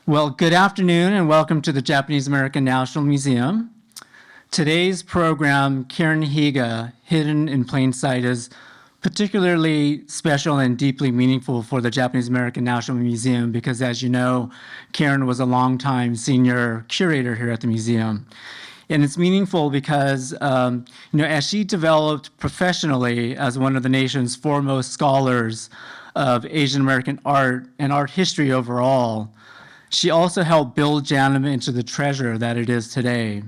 Well, good afternoon and welcome to the Japanese American National Museum. Today's program, Karin Higa, Hidden in Plain Sight, is particularly special and deeply meaningful for the Japanese American National Museum because, as you know, Karin was a longtime senior curator here at the museum. And it's meaningful because, as she developed professionally as one of the nation's foremost scholars of Asian American art and art history overall, she also helped build JANM into the treasure that it is today.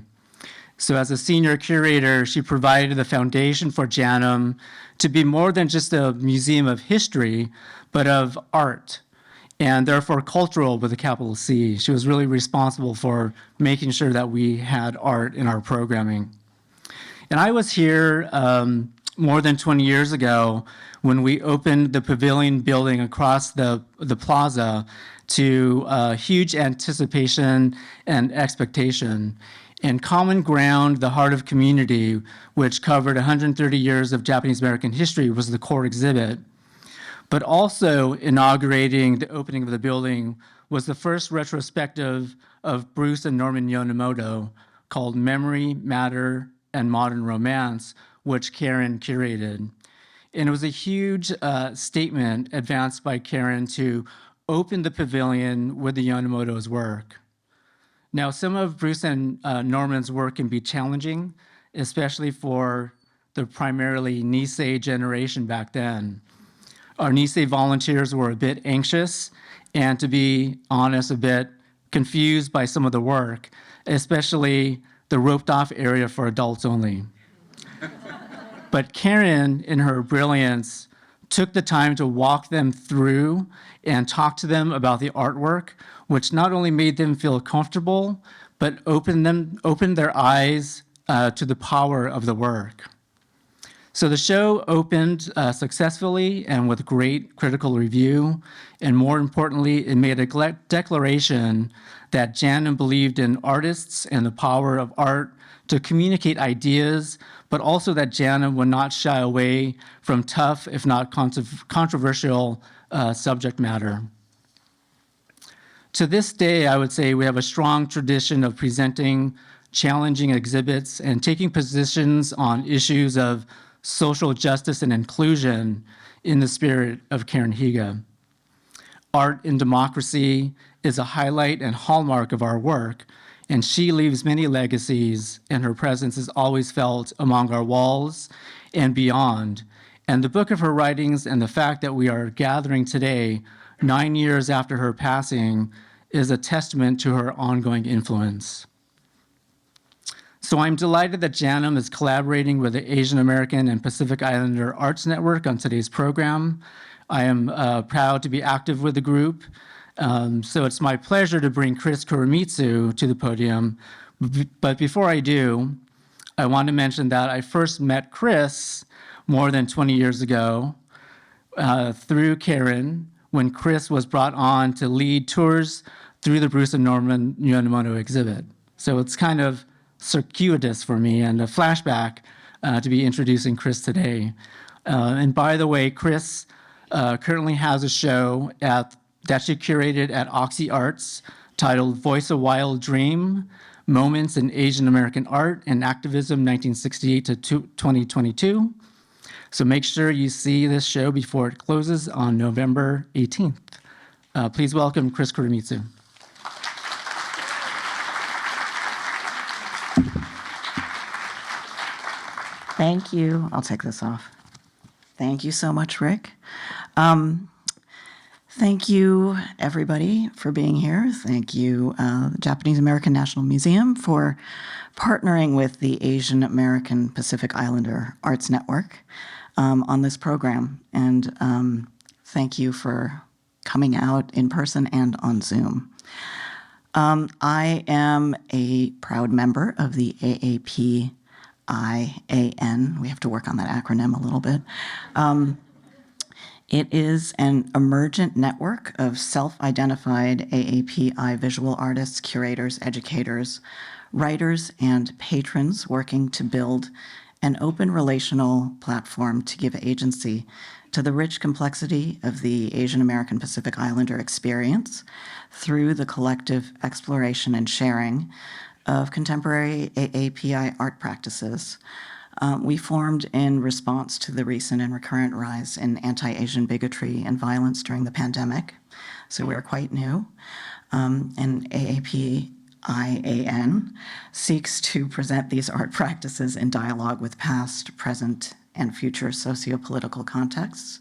So as a senior curator, she provided the foundation for JANM to be more than just a museum of history, but of art, and therefore cultural with a capital C. She was really responsible for making sure that we had art in our programming. And I was here more than 20 years ago when we opened the pavilion building across the plaza to huge anticipation and expectation. And Common Ground, the Heart of Community, which covered 130 years of Japanese American history, was the core exhibit. But also inaugurating the opening of the building was the first retrospective of Bruce and Norman Yonemoto called Memory, Matter, and Modern Romance, which Karin curated. And it was a huge statement advanced by Karin to open the pavilion with the Yonemoto's work. Now, some of Bruce and Norman's work can be challenging, especially for the primarily Nisei generation back then. Our Nisei volunteers were a bit anxious and, to be honest, a bit confused by some of the work, especially the roped off area for adults only. But Karin, in her brilliance, took the time to walk them through and talk to them about the artwork, which not only made them feel comfortable, but opened their eyes to the power of the work. So the show opened successfully and with great critical review, and more importantly, it made a declaration that JANM believed in artists and the power of art to communicate ideas, but also that JANM would not shy away from tough, if not controversial, subject matter. To this day, I would say we have a strong tradition of presenting challenging exhibits and taking positions on issues of social justice and inclusion in the spirit of Karin Higa. Art in democracy is a highlight and hallmark of our work, and she leaves many legacies, and her presence is always felt among our walls and beyond. And the book of her writings and the fact that we are gathering today, 9 years after her passing, is a testament to her ongoing influence. So I'm delighted that JANM is collaborating with the Asian American and Pacific Islander Arts Network on today's program. I am proud to be active with the group. So it's my pleasure to bring Chris Kuramitsu to the podium. But before I do, I want to mention that I first met Chris more than 20 years ago through Karin, when Chris was brought on to lead tours through the Bruce and Norman Yonemoto exhibit. So it's kind of circuitous for me and a flashback to be introducing Chris today. And by the way, Chris currently has a show that she curated at Oxy Arts titled Voice a Wild Dream, Moments in Asian American Art and Activism 1968 to 2022. So make sure you see this show before it closes on November 18th. Please welcome Chris Kuramitsu. Thank you. I'll take this off. Thank you so much, Rick. Thank you, everybody, for being here. Thank you, the Japanese American National Museum, for partnering with the Asian American Pacific Islander Arts Network on this program. And thank you for coming out in person and on Zoom. I am a proud member of the AAPIAN. We have to work on that acronym a little bit. It is an emergent network of self-identified AAPI visual artists, curators, educators, writers, and patrons working to build an open relational platform to give agency to the rich complexity of the Asian American Pacific Islander experience through the collective exploration and sharing of contemporary AAPI art practices. We formed in response to the recent and recurrent rise in anti-Asian bigotry and violence during the pandemic, so we're quite new. And AAPIAN seeks to present these art practices in dialogue with past, present, and future sociopolitical contexts,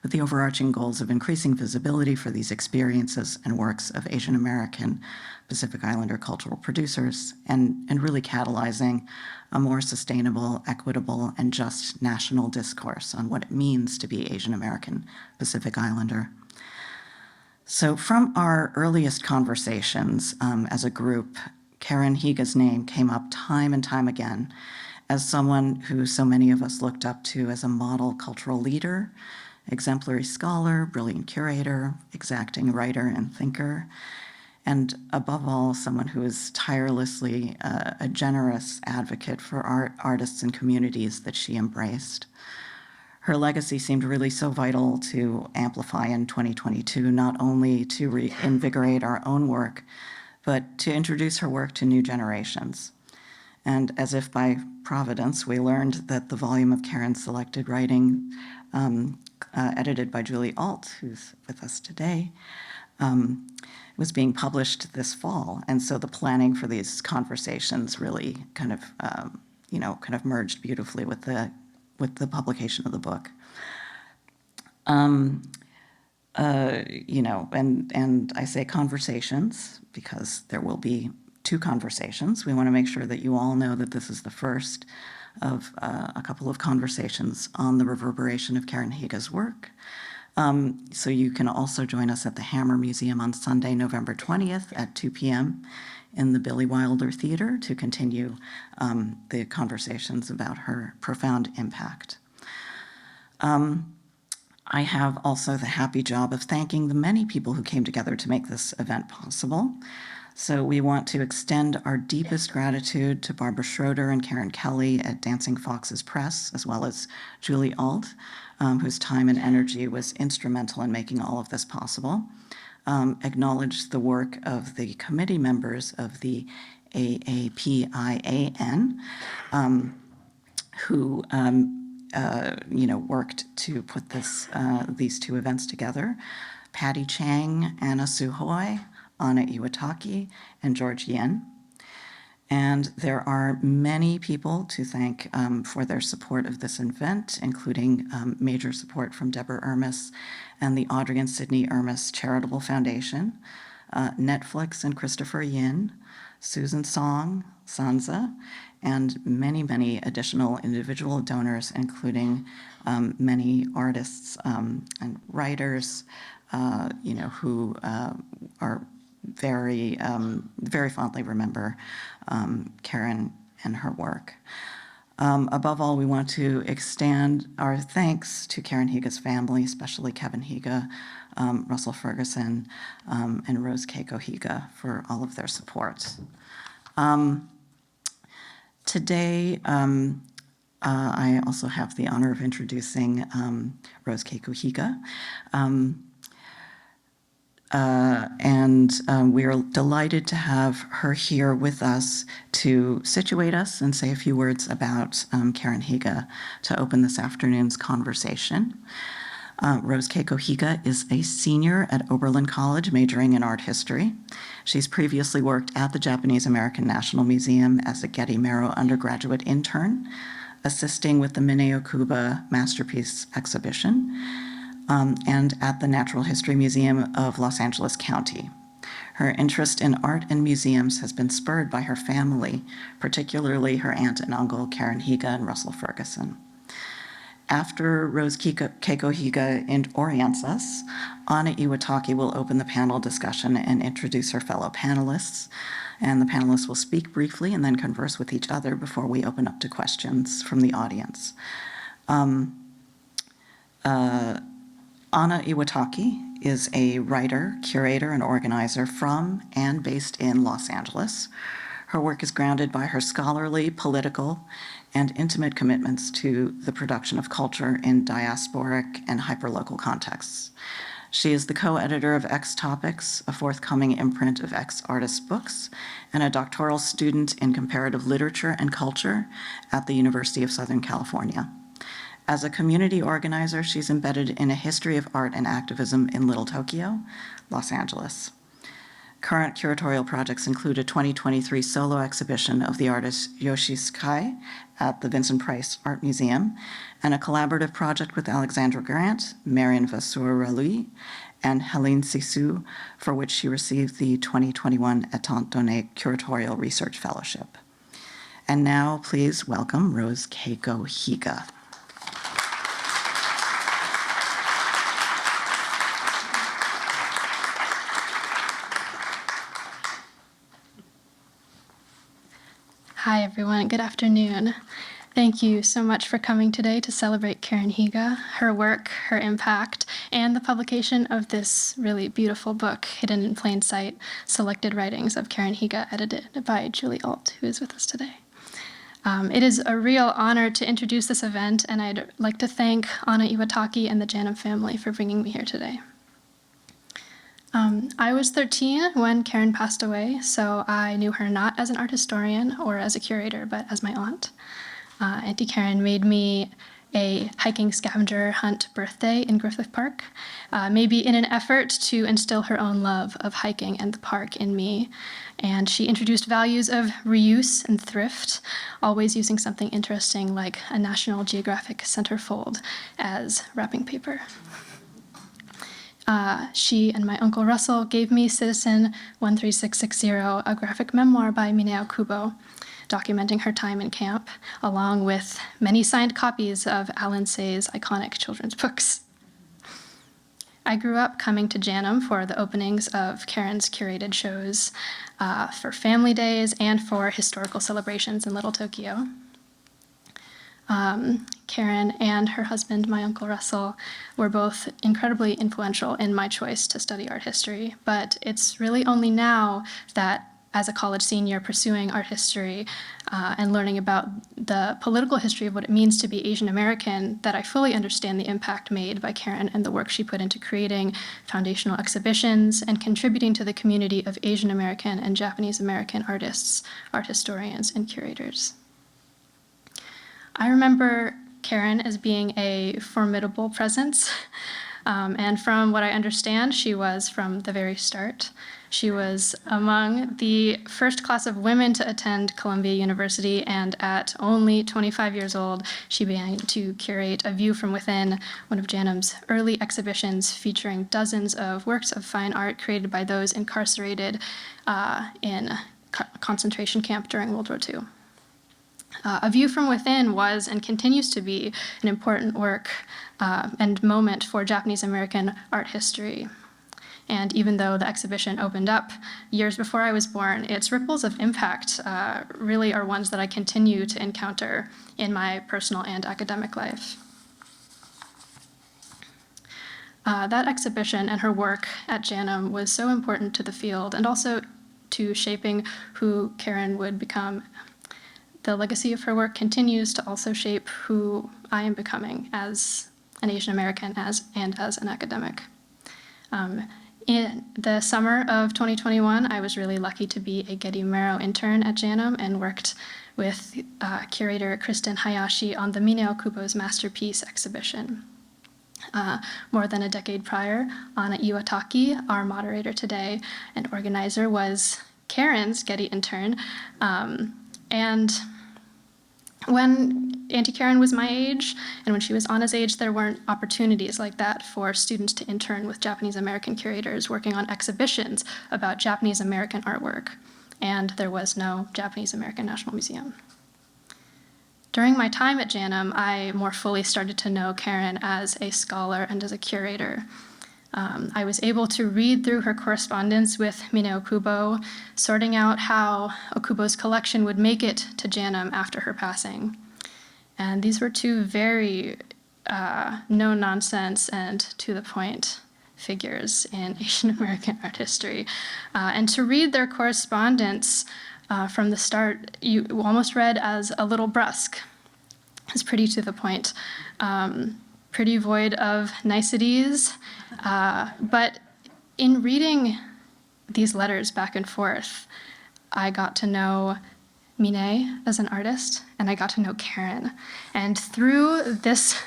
with the overarching goals of increasing visibility for these experiences and works of Asian American Pacific Islander cultural producers, and really catalyzing a more sustainable, equitable, and just national discourse on what it means to be Asian American Pacific Islander. So from our earliest conversations as a group, Karin Higa's name came up time and time again as someone who so many of us looked up to as a model cultural leader, exemplary scholar, brilliant curator, exacting writer and thinker, and above all, someone who is tirelessly a generous advocate for artists and communities that she embraced. Her legacy seemed really so vital to amplify in 2022, not only to reinvigorate our own work, but to introduce her work to new generations. And as if by providence, we learned that the volume of Karen's selected writing, edited by Julie Alt, who's with us today, was being published this fall. And so the planning for these conversations really kind of merged beautifully with the publication of the book. And I say conversations because there will be 2 conversations. We want to make sure that you all know that this is the first of a couple of conversations on the reverberation of Karin Higa's work. So you can also join us at the Hammer Museum on Sunday, November 20th at 2 p.m. in the Billy Wilder Theater to continue the conversations about her profound impact. I have also the happy job of thanking the many people who came together to make this event possible. So we want to extend our deepest gratitude to Barbara Schroeder and Karen Kelly at Dancing Foxes Press, as well as Julie Alt, whose time and energy was instrumental in making all of this possible. Acknowledge the work of the committee members of the AAPIAN, who worked to put these 2 events together. Patty Chang, Anna Suhoi, Anna Iwataki, and George Yin. And there are many people to thank for their support of this event, including major support from Deborah Ermis and the Audrey and Sidney Ermis Charitable Foundation, Netflix and Christopher Yin, Susan Song, Sansa, and many, many additional individual donors, including many artists and writers, who are very fondly remember Karin and her work. Above all, we want to extend our thanks to Karin Higa's family, especially Kevin Higa, Russell Ferguson, and Rose Keiko Higa for all of their support. Today, I also have the honor of introducing Rose Keiko Higa. We are delighted to have her here with us to situate us and say a few words about Karin Higa to open this afternoon's conversation. Rose Keiko Higa is a senior at Oberlin College majoring in art history. She's previously worked at the Japanese American National Museum as a Getty Merrow undergraduate intern, assisting with the Mineo Kuba Masterpiece exhibition, and at the Natural History Museum of Los Angeles County. Her interest in art and museums has been spurred by her family, particularly her aunt and uncle, Karin Higa and Russell Ferguson. After Rose Keiko Higa orients us, Anna Iwataki will open the panel discussion and introduce her fellow panelists. And the panelists will speak briefly and then converse with each other before we open up to questions from the audience. Anna Iwataki is a writer, curator, and organizer from and based in Los Angeles. Her work is grounded by her scholarly, political, and intimate commitments to the production of culture in diasporic and hyperlocal contexts. She is the co-editor of X Topics, a forthcoming imprint of X Artists' books, and a doctoral student in comparative literature and culture at the University of Southern California. As a community organizer, she's embedded in a history of art and activism in Little Tokyo, Los Angeles. Current curatorial projects include a 2023 solo exhibition of the artist Yoshi Sakai at the Vincent Price Art Museum, and a collaborative project with Alexandra Grant, Marion Vasseur-Ralui, and Helene Sissou, for which she received the 2021 Étant Donné Curatorial Research Fellowship. And now, please welcome Rose Keiko Higa. Hi, everyone. Good afternoon. Thank you so much for coming today to celebrate Karin Higa, her work, her impact, and the publication of this really beautiful book, Hidden in Plain Sight, Selected Writings of Karin Higa, edited by Julie Alt, who is with us today. It is a real honor to introduce this event, and I'd like to thank Anna Iwataki and the JANM family for bringing me here today. I was 13 when Karin passed away, so I knew her not as an art historian or as a curator, but as my aunt. Auntie Karin made me a hiking scavenger hunt birthday in Griffith Park, maybe in an effort to instill her own love of hiking and the park in me. And she introduced values of reuse and thrift, always using something interesting like a National Geographic centerfold as wrapping paper. She and my Uncle Russell gave me Citizen 13660, a graphic memoir by Mineo Kubo, documenting her time in camp, along with many signed copies of Alan Say's iconic children's books. I grew up coming to JANM for the openings of Karin's curated shows, for family days and for historical celebrations in Little Tokyo. Karin and her husband, my Uncle Russell, were both incredibly influential in my choice to study art history, but it's really only now that as a college senior pursuing art history and learning about the political history of what it means to be Asian American that I fully understand the impact made by Karin and the work she put into creating foundational exhibitions and contributing to the community of Asian American and Japanese American artists, art historians, and curators. I remember Karin as being a formidable presence, and from what I understand, she was from the very start. She was among the first class of women to attend Columbia University, and at only 25 years old, she began to curate A View from Within, one of JANM's early exhibitions featuring dozens of works of fine art created by those incarcerated in concentration camp during World War II. A View from Within was and continues to be an important work and moment for Japanese American art history. And even though the exhibition opened up years before I was born, its ripples of impact really are ones that I continue to encounter in my personal and academic life. That exhibition and her work at JANM was so important to the field and also to shaping who Karin would become. The legacy of her work continues to also shape who I am becoming as an Asian American and as an academic. In the summer of 2021, I was really lucky to be a Getty Mero intern at JANM and worked with curator Kristen Hayashi on the Mineo Kubo's Masterpiece exhibition. More than a decade prior, Anna Iwataki, our moderator today and organizer, was Karin's Getty intern. And when Auntie Karin was my age, and when she was Anna's age, there weren't opportunities like that for students to intern with Japanese American curators working on exhibitions about Japanese American artwork, and there was no Japanese American National Museum. During my time at JANM, I more fully started to know Karin as a scholar and as a curator. I was able to read through her correspondence with Mineo Kubo, sorting out how Okubo's collection would make it to JANM after her passing. And these were two very no-nonsense and to-the-point figures in Asian American art history. And to read their correspondence From the start, you almost read as a little brusque. It's pretty to the point, pretty void of niceties. But in reading these letters back and forth, I got to know Mine as an artist, and I got to know Karen. And through this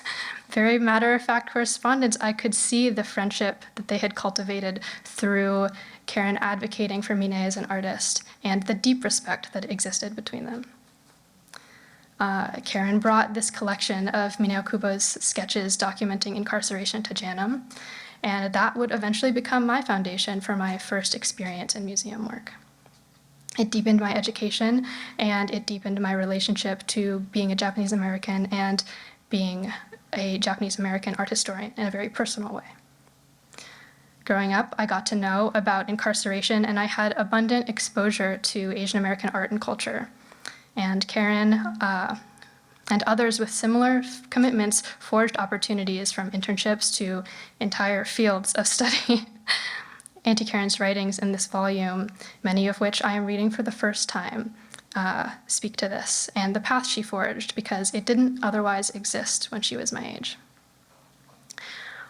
very matter-of-fact correspondence, I could see the friendship that they had cultivated through Karen advocating for Mine as an artist and the deep respect that existed between them. Karen brought this collection of Mineo Kubo's sketches documenting incarceration to JANM, and that would eventually become my foundation for my first experience in museum work. It deepened my education, and it deepened my relationship to being a Japanese American and being a Japanese American art historian in a very personal way. Growing up, I got to know about incarceration, and I had abundant exposure to Asian American art and culture. And Karen and others with similar commitments forged opportunities from internships to entire fields of study. Auntie Karen's writings in this volume, many of which I am reading for the first time, speak to this and the path she forged, because it didn't otherwise exist when she was my age.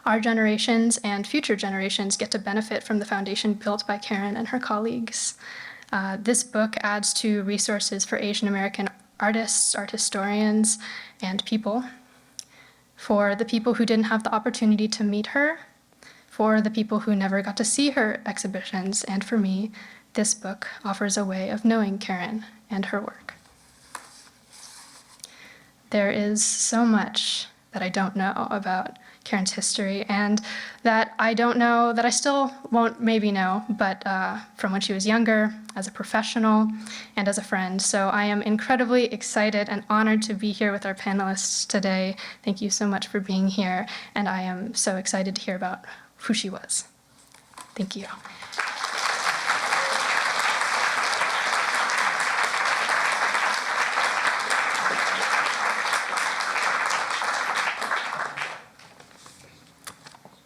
Our generations and future generations get to benefit from the foundation built by Karen and her colleagues. This book adds to resources for Asian American artists, art historians, and people. For the people who didn't have the opportunity to meet her, for the people who never got to see her exhibitions, and for me, this book offers a way of knowing Karen and her work. There is so much that I don't know about Karen's history, and that I don't know, that I still won't maybe know, but from when she was younger, as a professional, and as a friend. So I am incredibly excited and honored to be here with our panelists today. Thank you so much for being here, and I am so excited to hear about who she was. Thank you.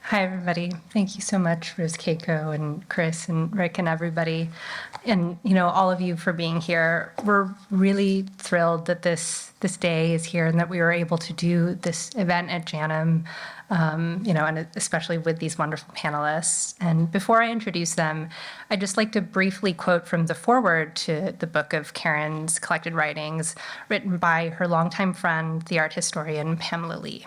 Hi, everybody. Thank you so much, Rose Keiko and Chris and Rick and everybody, and all of you for being here. We're really thrilled that this day is here and that we were able to do this event at JANM, and especially with these wonderful panelists. And before I introduce them, I'd just like to briefly quote from the foreword to the book of Karen's collected writings, written by her longtime friend, the art historian Pamela Lee.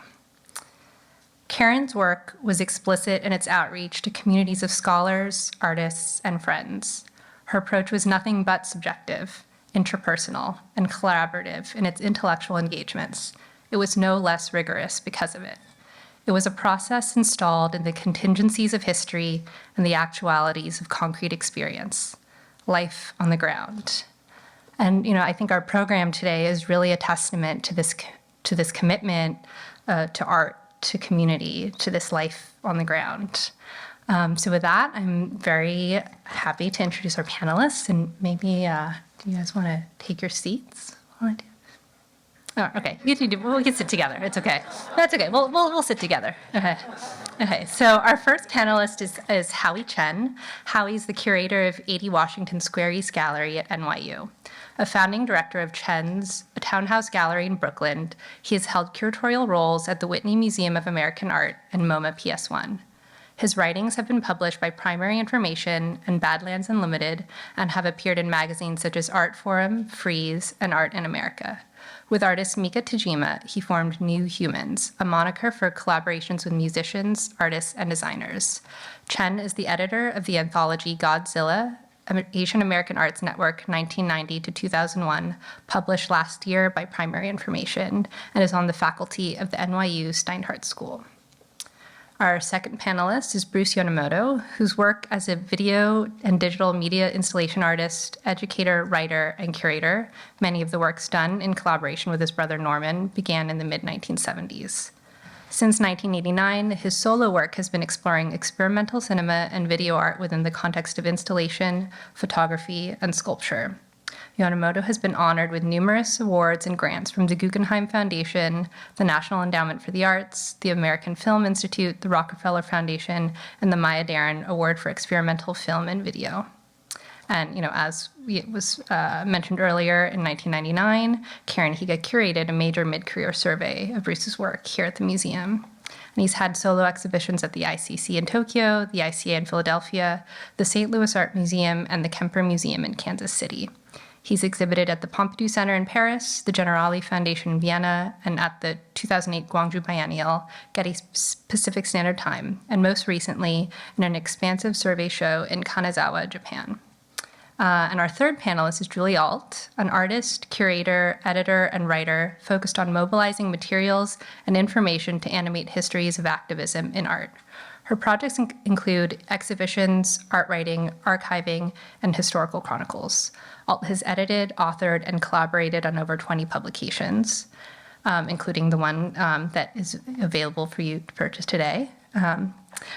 Karen's work was explicit in its outreach to communities of scholars, artists, and friends. Her approach was nothing but subjective, interpersonal, and collaborative in its intellectual engagements. It was no less rigorous because of it. It was a process installed in the contingencies of history and the actualities of concrete experience, life on the ground. And I think our program today is really a testament to this commitment to art, to community, to this life on the ground. So with that, I'm very happy to introduce our panelists, and maybe do you guys want to take your seats while I do? Oh, okay. We can sit together. It's okay. That's okay. We'll sit together. Okay. So our first panelist is Howie Chen. Howie's the curator of 80 Washington Square East Gallery at NYU. A founding director of Chen's, a townhouse gallery in Brooklyn, he has held curatorial roles at the Whitney Museum of American Art and MoMA PS1. His writings have been published by Primary Information and Badlands Unlimited and have appeared in magazines such as Art Forum, Frieze, and Art in America. With artist Mika Tajima, he formed New Humans, a moniker for collaborations with musicians, artists, and designers. Chen is the editor of the anthology Godzilla, Asian American Arts Network 1990 to 2001, published last year by Primary Information, and is on the faculty of the NYU Steinhardt School. Our second panelist is Bruce Yonemoto, whose work as a video and digital media installation artist, educator, writer, and curator, many of the works done in collaboration with his brother Norman, began in the mid-1970s. Since 1989, his solo work has been exploring experimental cinema and video art within the context of installation, photography, and sculpture. Yonemoto has been honored with numerous awards and grants from the Guggenheim Foundation, the National Endowment for the Arts, the American Film Institute, the Rockefeller Foundation, and the Maya Deren Award for Experimental Film and Video. And, as it was mentioned earlier, in 1999, Karin Higa curated a major mid-career survey of Bruce's work here at the museum. And he's had solo exhibitions at the ICC in Tokyo, the ICA in Philadelphia, the St. Louis Art Museum, and the Kemper Museum in Kansas City. He's exhibited at the Pompidou Center in Paris, the Generali Foundation in Vienna, and at the 2008 Gwangju Biennial, Getty Pacific Standard Time, and most recently in an expansive survey show in Kanazawa, Japan. And our third panelist is Julie Alt, an artist, curator, editor, and writer focused on mobilizing materials and information to animate histories of activism in art. Her projects include exhibitions, art writing, archiving, and historical chronicles. Alt has edited, authored, and collaborated on over 20 publications, including the one that is available for you to purchase today.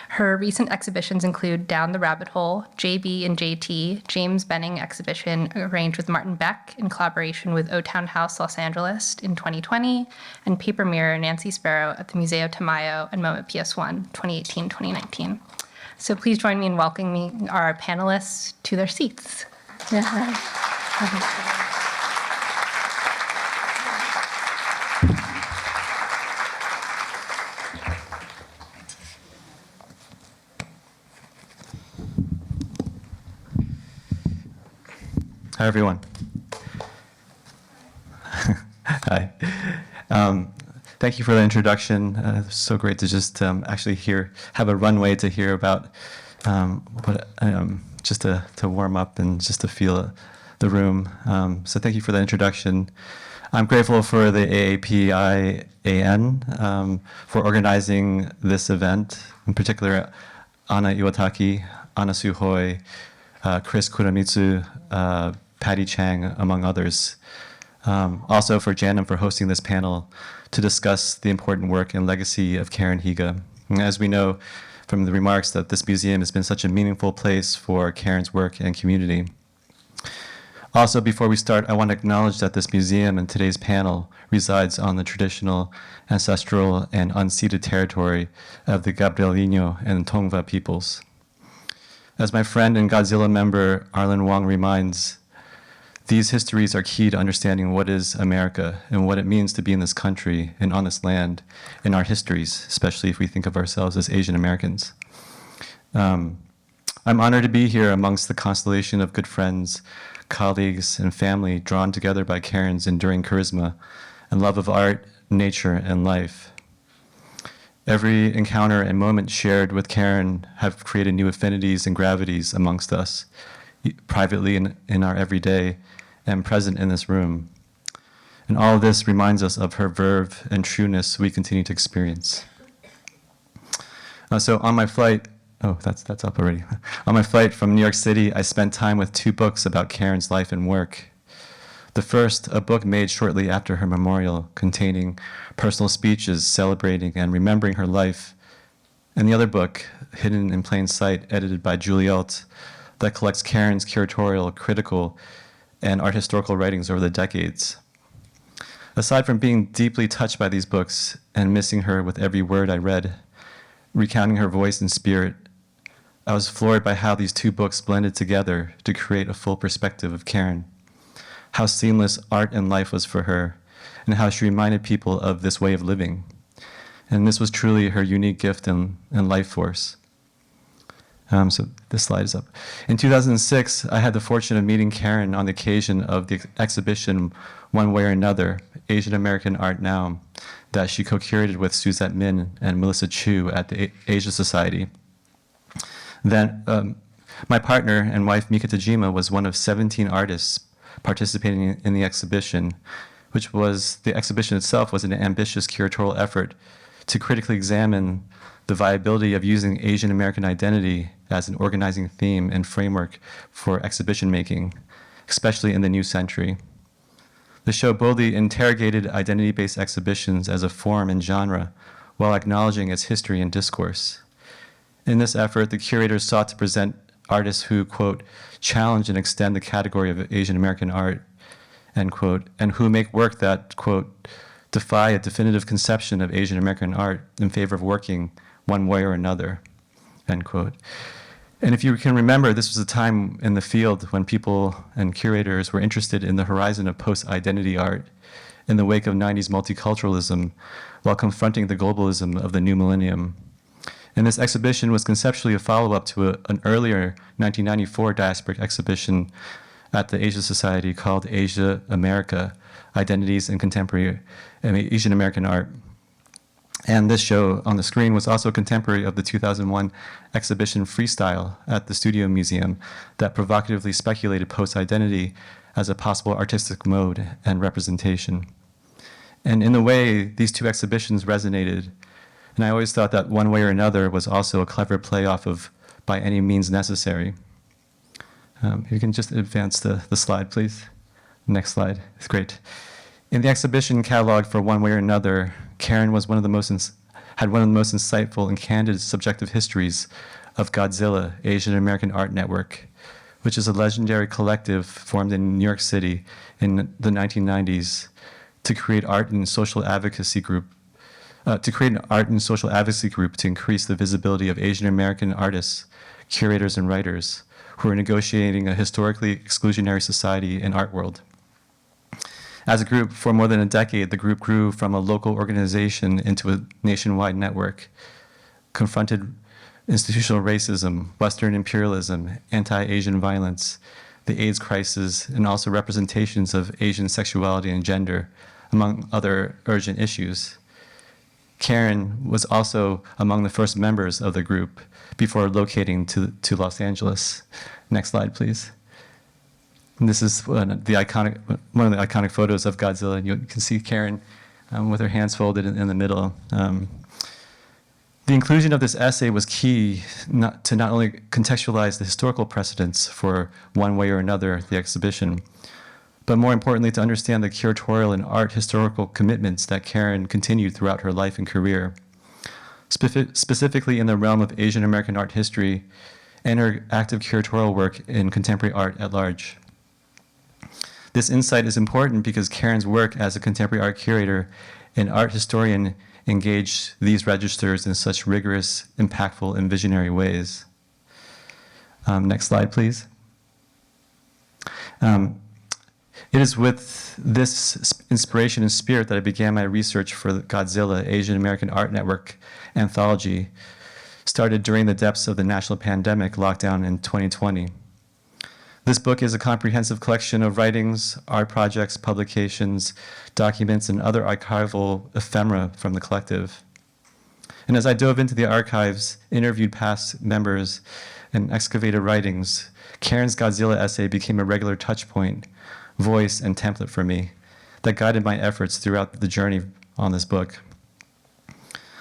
Her recent exhibitions include Down the Rabbit Hole, JB and JT, James Benning exhibition arranged with Martin Beck in collaboration with O-Town House Los Angeles in 2020, and Paper Mirror Nancy Sparrow at the Museo Tamayo and MoMA PS1 2018-2019. So please join me in welcoming our panelists to their seats. Hi, everyone. Hi. Thank you for the introduction. It's so great to just actually have a runway to hear about just to warm up and just to feel the room. So thank you for the introduction. I'm grateful for the AAPI-AN for organizing this event, in particular Anna Iwataki, Anna Suhoi, Chris Kuramitsu, Patty Chang, among others. Also for JANM for hosting this panel to discuss the important work and legacy of Karin Higa. And as we know from the remarks that this museum has been such a meaningful place for Karin's work and community. Also, before we start, I want to acknowledge that this museum and today's panel resides on the traditional, ancestral, and unceded territory of the Gabrielino and Tongva peoples. As my friend and Godzilla member Arlen Wong reminds, these histories are key to understanding what is America and what it means to be in this country and on this land in our histories, especially if we think of ourselves as Asian Americans. I'm honored to be here amongst the constellation of good friends, colleagues, and family drawn together by Karin's enduring charisma and love of art, nature, and life. Every encounter and moment shared with Karin have created new affinities and gravities amongst us, privately in our everyday and present in this room. And all of this reminds us of her verve and trueness we continue to experience. So on my flight, that's up already. On my flight from New York City, I spent time with two books about Karin's life and work. The first, a book made shortly after her memorial, containing personal speeches celebrating and remembering her life, and the other book, Hidden in Plain Sight, edited by Julie Alt, that collects Karin's curatorial, critical, and art historical writings over the decades. Aside from being deeply touched by these books and missing her with every word I read, recounting her voice and spirit, I was floored by how these two books blended together to create a full perspective of Karin, how seamless art and life was for her, and how she reminded people of this way of living. And this was truly her unique gift and life force. So this slide is up. In 2006, I had the fortune of meeting Karin on the occasion of the exhibition One Way or Another, Asian American Art Now, that she co-curated with Suzette Min and Melissa Chu at the Asia Society. Then my partner and wife, Mika Tajima, was one of 17 artists participating in the exhibition, the exhibition itself was an ambitious curatorial effort to critically examine the viability of using Asian American identity as an organizing theme and framework for exhibition making, especially in the new century. The show boldly interrogated identity-based exhibitions as a form and genre while acknowledging its history and discourse. In this effort, the curators sought to present artists who, quote, challenge and extend the category of Asian American art, end quote, and who make work that, quote, defy a definitive conception of Asian American art in favor of working one way or another, end quote. And if you can remember, this was a time in the field when people and curators were interested in the horizon of post-identity art in the wake of 90s multiculturalism while confronting the globalism of the new millennium. And this exhibition was conceptually a follow-up to an earlier 1994 diasporic exhibition at the Asia Society called Asia America, Identities in Contemporary Asian American Art. And this show on the screen was also contemporary of the 2001 exhibition Freestyle at the Studio Museum that provocatively speculated post-identity as a possible artistic mode and representation. And in a way, these two exhibitions resonated. And I always thought that One Way or Another was also a clever play off of By Any Means Necessary. If you can just advance the slide, please. Next slide. It's great. In the exhibition catalog for One Way or Another, Karen was had one of the most insightful and candid subjective histories of Godzilla, Asian American Art Network, which is a legendary collective formed in New York City in the 1990s to create an art and social advocacy group to increase the visibility of Asian American artists, curators, and writers who are negotiating a historically exclusionary society and art world. As a group, for more than a decade, the group grew from a local organization into a nationwide network, confronted institutional racism, Western imperialism, anti-Asian violence, the AIDS crisis, and also representations of Asian sexuality and gender, among other urgent issues. Karen was also among the first members of the group before locating to Los Angeles. Next slide, please. And this is one of the iconic photos of Godzilla. And you can see Karen with her hands folded in the middle. The inclusion of this essay was key to not only contextualize the historical precedents for One Way or Another, the exhibition, but more importantly, to understand the curatorial and art historical commitments that Karen continued throughout her life and career, specifically in the realm of Asian American art history and her active curatorial work in contemporary art at large. This insight is important because Karen's work as a contemporary art curator and art historian engaged these registers in such rigorous, impactful, and visionary ways. Next slide, please. It is with this inspiration and spirit that I began my research for the Godzilla, Asian American Art Network anthology, started during the depths of the national pandemic lockdown in 2020. This book is a comprehensive collection of writings, art projects, publications, documents, and other archival ephemera from the collective. And as I dove into the archives, interviewed past members, and excavated writings, Karen's Godzilla essay became a regular touchpoint, voice, and template for me that guided my efforts throughout the journey on this book.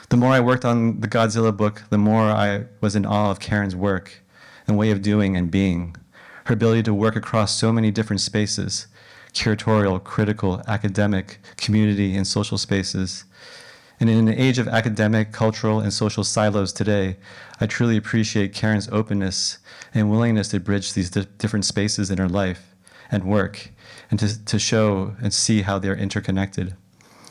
The more I worked on the Godzilla book, the more I was in awe of Karen's work and way of doing and being. Her ability to work across so many different spaces, curatorial, critical, academic, community, and social spaces. And in an age of academic, cultural, and social silos today, I truly appreciate Karen's openness and willingness to bridge these different spaces in her life and work, and to show and see how they're interconnected.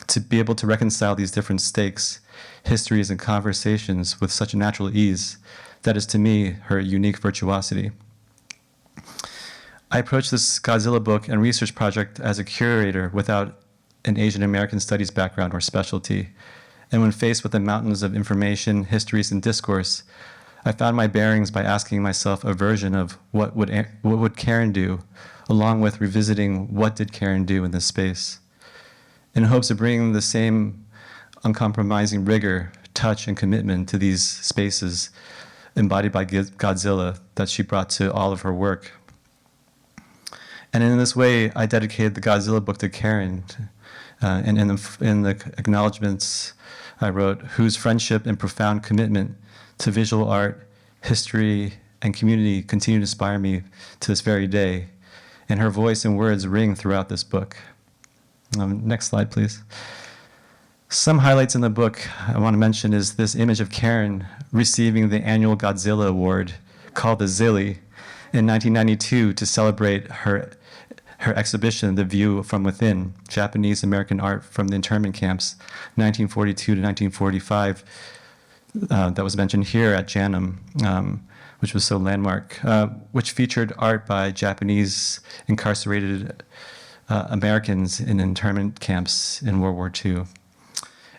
To be able to reconcile these different stakes, histories, and conversations with such natural ease, that is to me her unique virtuosity. I approached this Godzilla book and research project as a curator without an Asian American studies background or specialty. And when faced with the mountains of information, histories, and discourse, I found my bearings by asking myself a version of what would Karen do, along with revisiting what did Karen do in this space, in hopes of bringing the same uncompromising rigor, touch, and commitment to these spaces embodied by Godzilla that she brought to all of her work. And in this way, I dedicated the Godzilla book to Karen. And in the acknowledgments, I wrote, whose friendship and profound commitment to visual art, history, and community continue to inspire me to this very day. And her voice and words ring throughout this book. Next slide, please. Some highlights in the book I want to mention is this image of Karen receiving the annual Godzilla Award called the Zilly in 1992 to celebrate her exhibition, The View from Within, Japanese American Art from the Internment Camps, 1942 to 1945, that was mentioned here at JANM, which was so landmark, which featured art by Japanese incarcerated Americans in internment camps in World War II.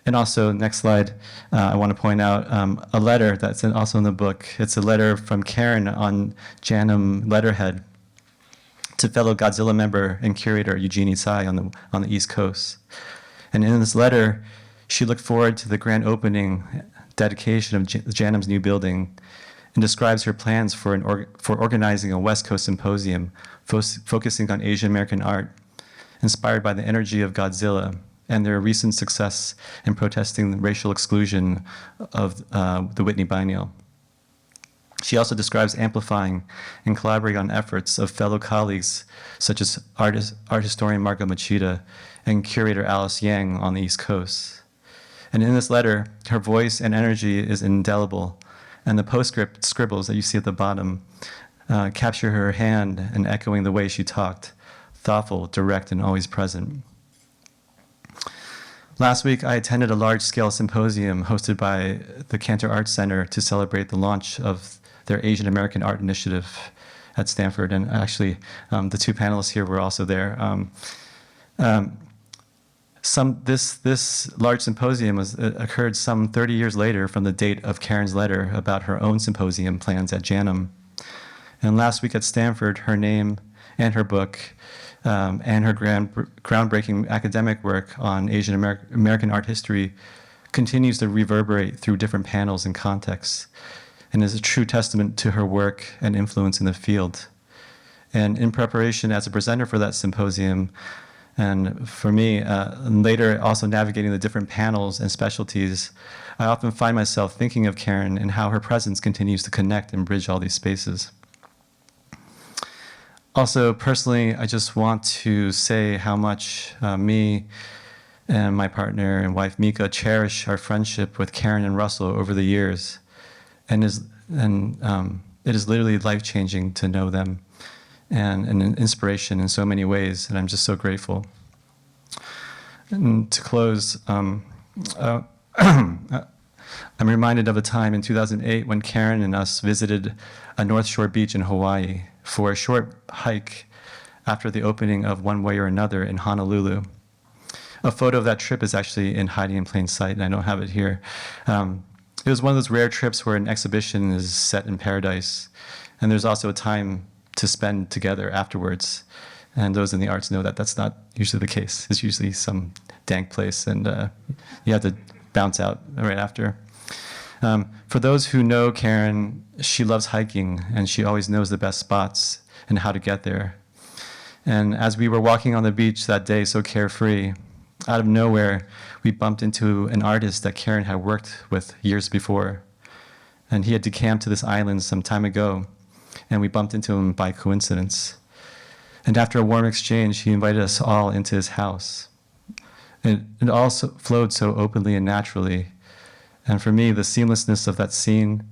And also, next slide, I want to point out a letter that's also in the book. It's a letter from Karen on JANM letterhead to fellow Godzilla member and curator Eugenie Tsai on the East Coast. And in this letter, she looked forward to the grand opening dedication of JANM's new building and describes her plans for organizing a West Coast symposium focusing on Asian American art, inspired by the energy of Godzilla and their recent success in protesting the racial exclusion of the Whitney Biennial. She also describes amplifying and collaborating on efforts of fellow colleagues such as art historian Marco Machida and curator Alice Yang on the East Coast. And in this letter, her voice and energy is indelible, and the postscript scribbles that you see at the bottom capture her hand and echoing the way she talked, thoughtful, direct, and always present. Last week, I attended a large-scale symposium hosted by the Cantor Arts Center to celebrate the launch of their Asian American Art Initiative at Stanford, and actually, the two panelists here were also there. This large symposium occurred some 30 years later from the date of Karen's letter about her own symposium plans at JANM. And last week at Stanford, her name and her book and her groundbreaking academic work on Asian American art history continues to reverberate through different panels and contexts, and is a true testament to her work and influence in the field. And in preparation as a presenter for that symposium, and for me, and later also navigating the different panels and specialties, I often find myself thinking of Karen and how her presence continues to connect and bridge all these spaces. Also, personally, I just want to say how much me and my partner and wife Mika cherish our friendship with Karen and Russell over the years, and it is literally life-changing to know them, and an inspiration in so many ways, and I'm just so grateful. And to close, I'm reminded of a time in 2008 when Karen and us visited a North Shore beach in Hawaii for a short hike after the opening of One Way or Another in Honolulu. A photo of that trip is actually hiding in plain sight, and I don't have it here. It was one of those rare trips where an exhibition is set in paradise, and there's also a time to spend together afterwards. And those in the arts know that that's not usually the case. It's usually some dank place, and you have to bounce out right after. For those who know Karen, she loves hiking, and she always knows the best spots and how to get there. And as we were walking on the beach that day, so carefree, out of nowhere, we bumped into an artist that Karen had worked with years before. And he had decamped to this island some time ago, and we bumped into him by coincidence. And after a warm exchange, he invited us all into his house. It all flowed so openly and naturally. And for me, the seamlessness of that scene,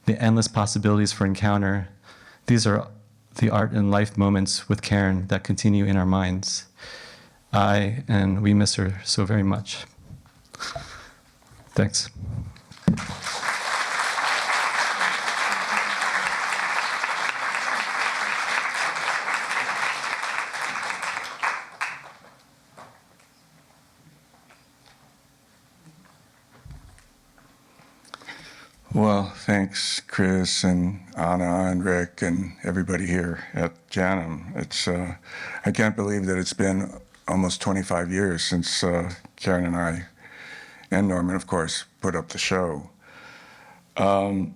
the endless possibilities for encounter, these are the art and life moments with Karen that continue in our minds. And we miss her so very much. Thanks. Well, thanks, Chris and Anna and Rick and everybody here at JANM. I can't believe that it's been almost 25 years since Karen and I, and Norman, of course, put up the show. I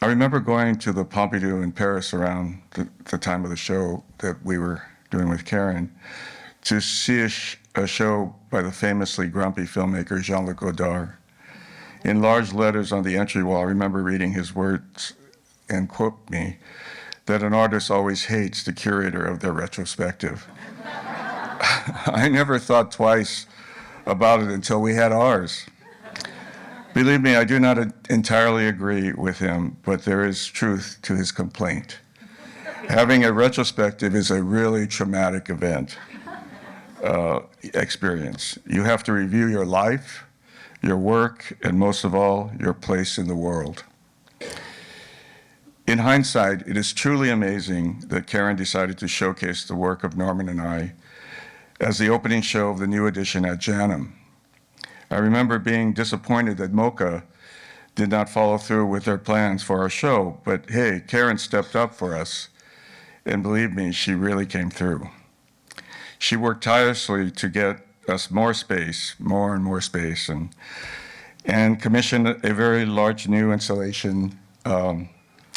remember going to the Pompidou in Paris around the time of the show that we were doing with Karen to see a show by the famously grumpy filmmaker Jean-Luc Godard. In large letters on the entry wall, I remember reading his words, and quote me, that an artist always hates the curator of their retrospective. I never thought twice about it until we had ours. Believe me, I do not entirely agree with him, but there is truth to his complaint. Having a retrospective is a really traumatic experience. You have to review your life, your work, and most of all, your place in the world. In hindsight, it is truly amazing that Karen decided to showcase the work of Norman and I as the opening show of the new edition at JANM. I remember being disappointed that MoCA did not follow through with their plans for our show, but hey, Karen stepped up for us, and believe me, she really came through. She worked tirelessly to get us more space, more and more space, and commissioned a very large new installation,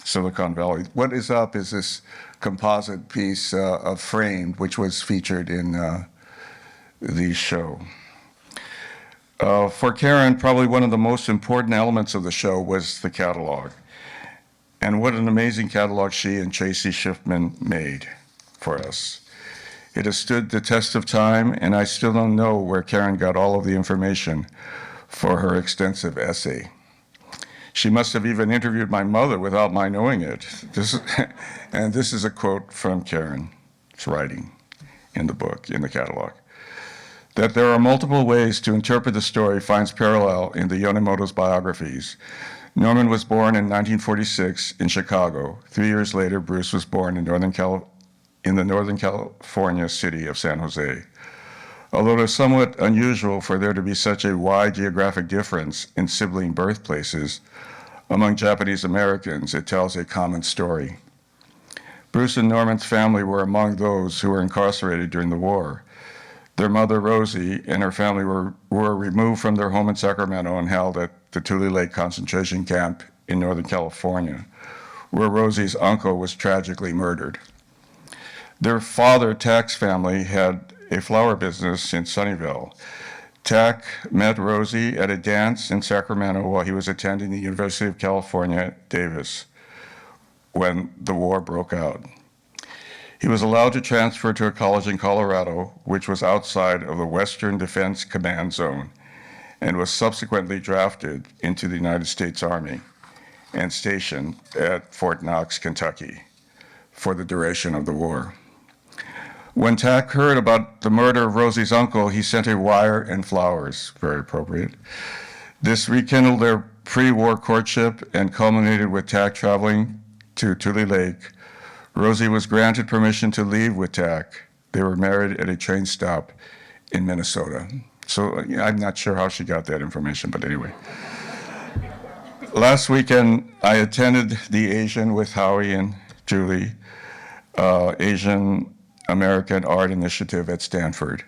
Silicon Valley. What is up is this composite piece of Framed, which was featured in the show. For Karen, probably one of the most important elements of the show was the catalog. And what an amazing catalog she and Tracy Schiffman made for us. It has stood the test of time, and I still don't know where Karen got all of the information for her extensive essay. She must have even interviewed my mother without my knowing it. And this is a quote from Karen's writing in the book, in the catalog. That there are multiple ways to interpret the story finds parallel in the Yonemoto's biographies. Norman was born in 1946 in Chicago. 3 years later, Bruce was born in the Northern California city of San Jose. Although it is somewhat unusual for there to be such a wide geographic difference in sibling birthplaces among Japanese Americans, it tells a common story. Bruce and Norman's family were among those who were incarcerated during the war. Their mother, Rosie, and her family were removed from their home in Sacramento and held at the Tule Lake concentration camp in Northern California, where Rosie's uncle was tragically murdered. Their father, Tack's family, had a flower business in Sunnyvale. Tack met Rosie at a dance in Sacramento while he was attending the University of California, Davis, when the war broke out. He was allowed to transfer to a college in Colorado, which was outside of the Western Defense Command Zone, and was subsequently drafted into the United States Army and stationed at Fort Knox, Kentucky, for the duration of the war. When Tack heard about the murder of Rosie's uncle, he sent a wire and flowers, very appropriate. This rekindled their pre-war courtship and culminated with Tack traveling to Tule Lake. Rosie was granted permission to leave with Tack. They were married at a train stop in Minnesota. So I'm not sure how she got that information, but anyway. Last weekend, I attended the Asian with Howie and Julie, Asian American Art Initiative at Stanford.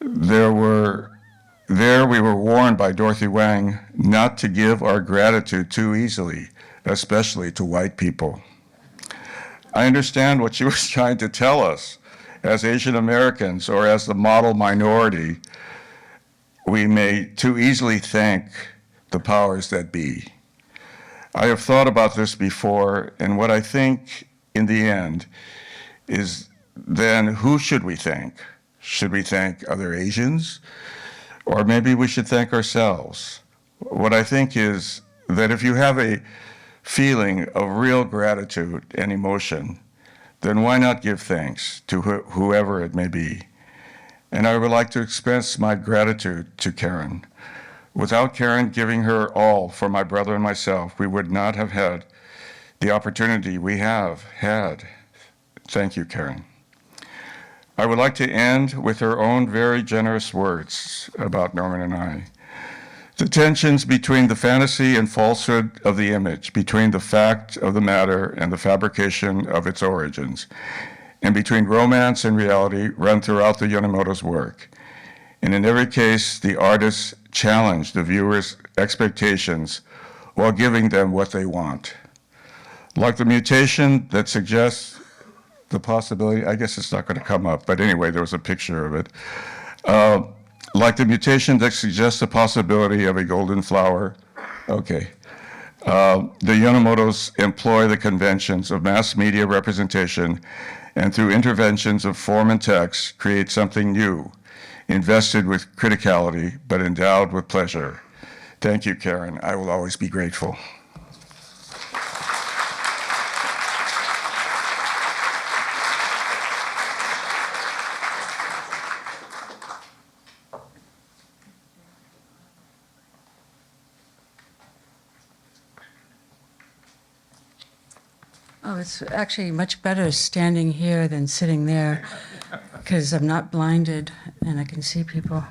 There we were warned by Dorothy Wang not to give our gratitude too easily, especially to white people. I understand what she was trying to tell us. As Asian Americans, or as the model minority, we may too easily thank the powers that be. I have thought about this before, and what I think in the end is then who should we thank? Should we thank other Asians? Or maybe we should thank ourselves. What I think is that if you have a feeling of real gratitude and emotion, then why not give thanks to whoever it may be? And I would like to express my gratitude to Karen. Without Karen giving her all for my brother and myself, we would not have had the opportunity we have had. Thank you, Karen. I would like to end with her own very generous words about Norman and I. The tensions between the fantasy and falsehood of the image, between the fact of the matter and the fabrication of its origins, and between romance and reality run throughout the Yonemoto's work. And in every case, the artists challenge the viewer's expectations while giving them what they want. Like the mutation that suggests the possibility, I guess it's not going to come up, but anyway, there was a picture of it. Like the mutation that suggests the possibility of a golden flower. Okay. The Yonemotos employ the conventions of mass media representation and through interventions of form and text create something new, invested with criticality, but endowed with pleasure. Thank you, Karen. I will always be grateful. Oh, it's actually much better standing here than sitting there because I'm not blinded and I can see people.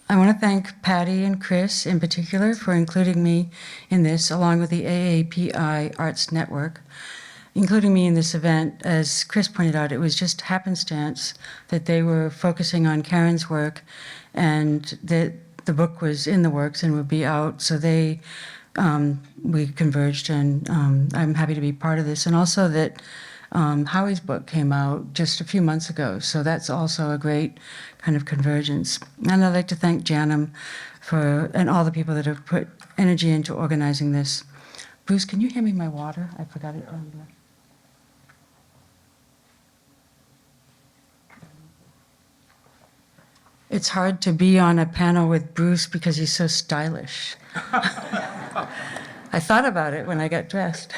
I want to thank Patty and Chris in particular for including me in this, along with the AAPI Arts Network. Including me in this event, as Chris pointed out, it was just happenstance that they were focusing on Karen's work and that the book was in the works and would be out. So we converged, and I'm happy to be part of this. And also that Howie's book came out just a few months ago. So that's also a great kind of convergence. And I'd like to thank JANM and all the people that have put energy into organizing this. Bruce, can you hand me my water? I forgot it on there. It's hard to be on a panel with Bruce because he's so stylish. I thought about it when I got dressed.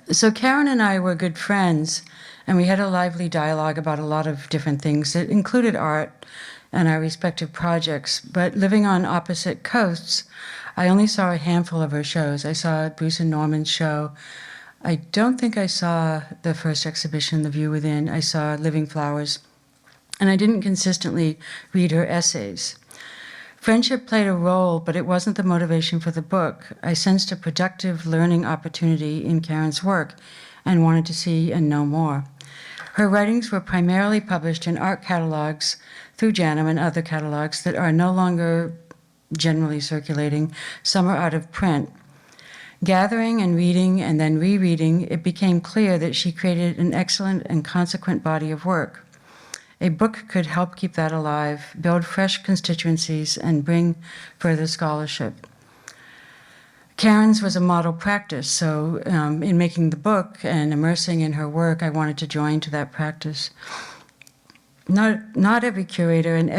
So Karen and I were good friends, and we had a lively dialogue about a lot of different things that included art and our respective projects. But living on opposite coasts, I only saw a handful of her shows. I saw Bruce and Norman's show. I don't think I saw the first exhibition, The View Within. I saw Living Flowers. And I didn't consistently read her essays. Friendship played a role, but it wasn't the motivation for the book. I sensed a productive learning opportunity in Karen's work and wanted to see and know more. Her writings were primarily published in art catalogs through JANM and other catalogs that are no longer generally circulating. Some are out of print. Gathering and reading and then rereading, it became clear that she created an excellent and consequent body of work. A book could help keep that alive, build fresh constituencies, and bring further scholarship. Karen's was a model practice, so in making the book and immersing in her work, I wanted to join to that practice. Not every curator and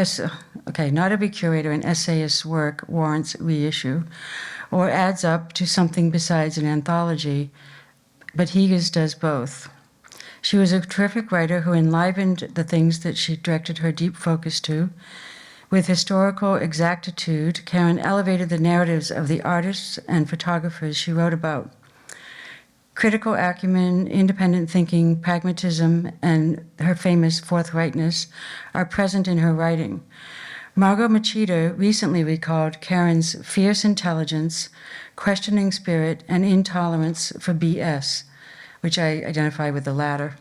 essayist's work warrants reissue or adds up to something besides an anthology, but Higa's does both. She was a terrific writer who enlivened the things that she directed her deep focus to. With historical exactitude, Karen elevated the narratives of the artists and photographers she wrote about. Critical acumen, independent thinking, pragmatism, and her famous forthrightness are present in her writing. Margot Machida recently recalled Karen's fierce intelligence, questioning spirit, and intolerance for BS, which I identify with the latter.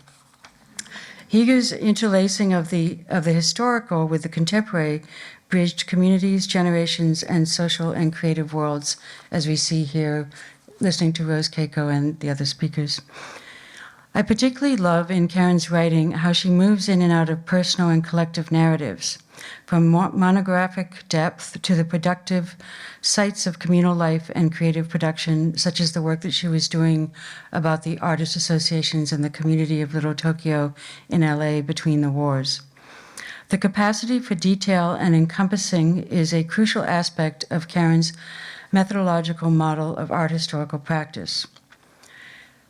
Higa's interlacing of the historical with the contemporary bridged communities, generations, and social and creative worlds, as we see here, listening to Rose Keiko and the other speakers. I particularly love in Karen's writing how she moves in and out of personal and collective narratives, from monographic depth to the productive sites of communal life and creative production, such as the work that she was doing about the artist associations in the community of Little Tokyo in LA between the wars. The capacity for detail and encompassing is a crucial aspect of Karen's methodological model of art historical practice.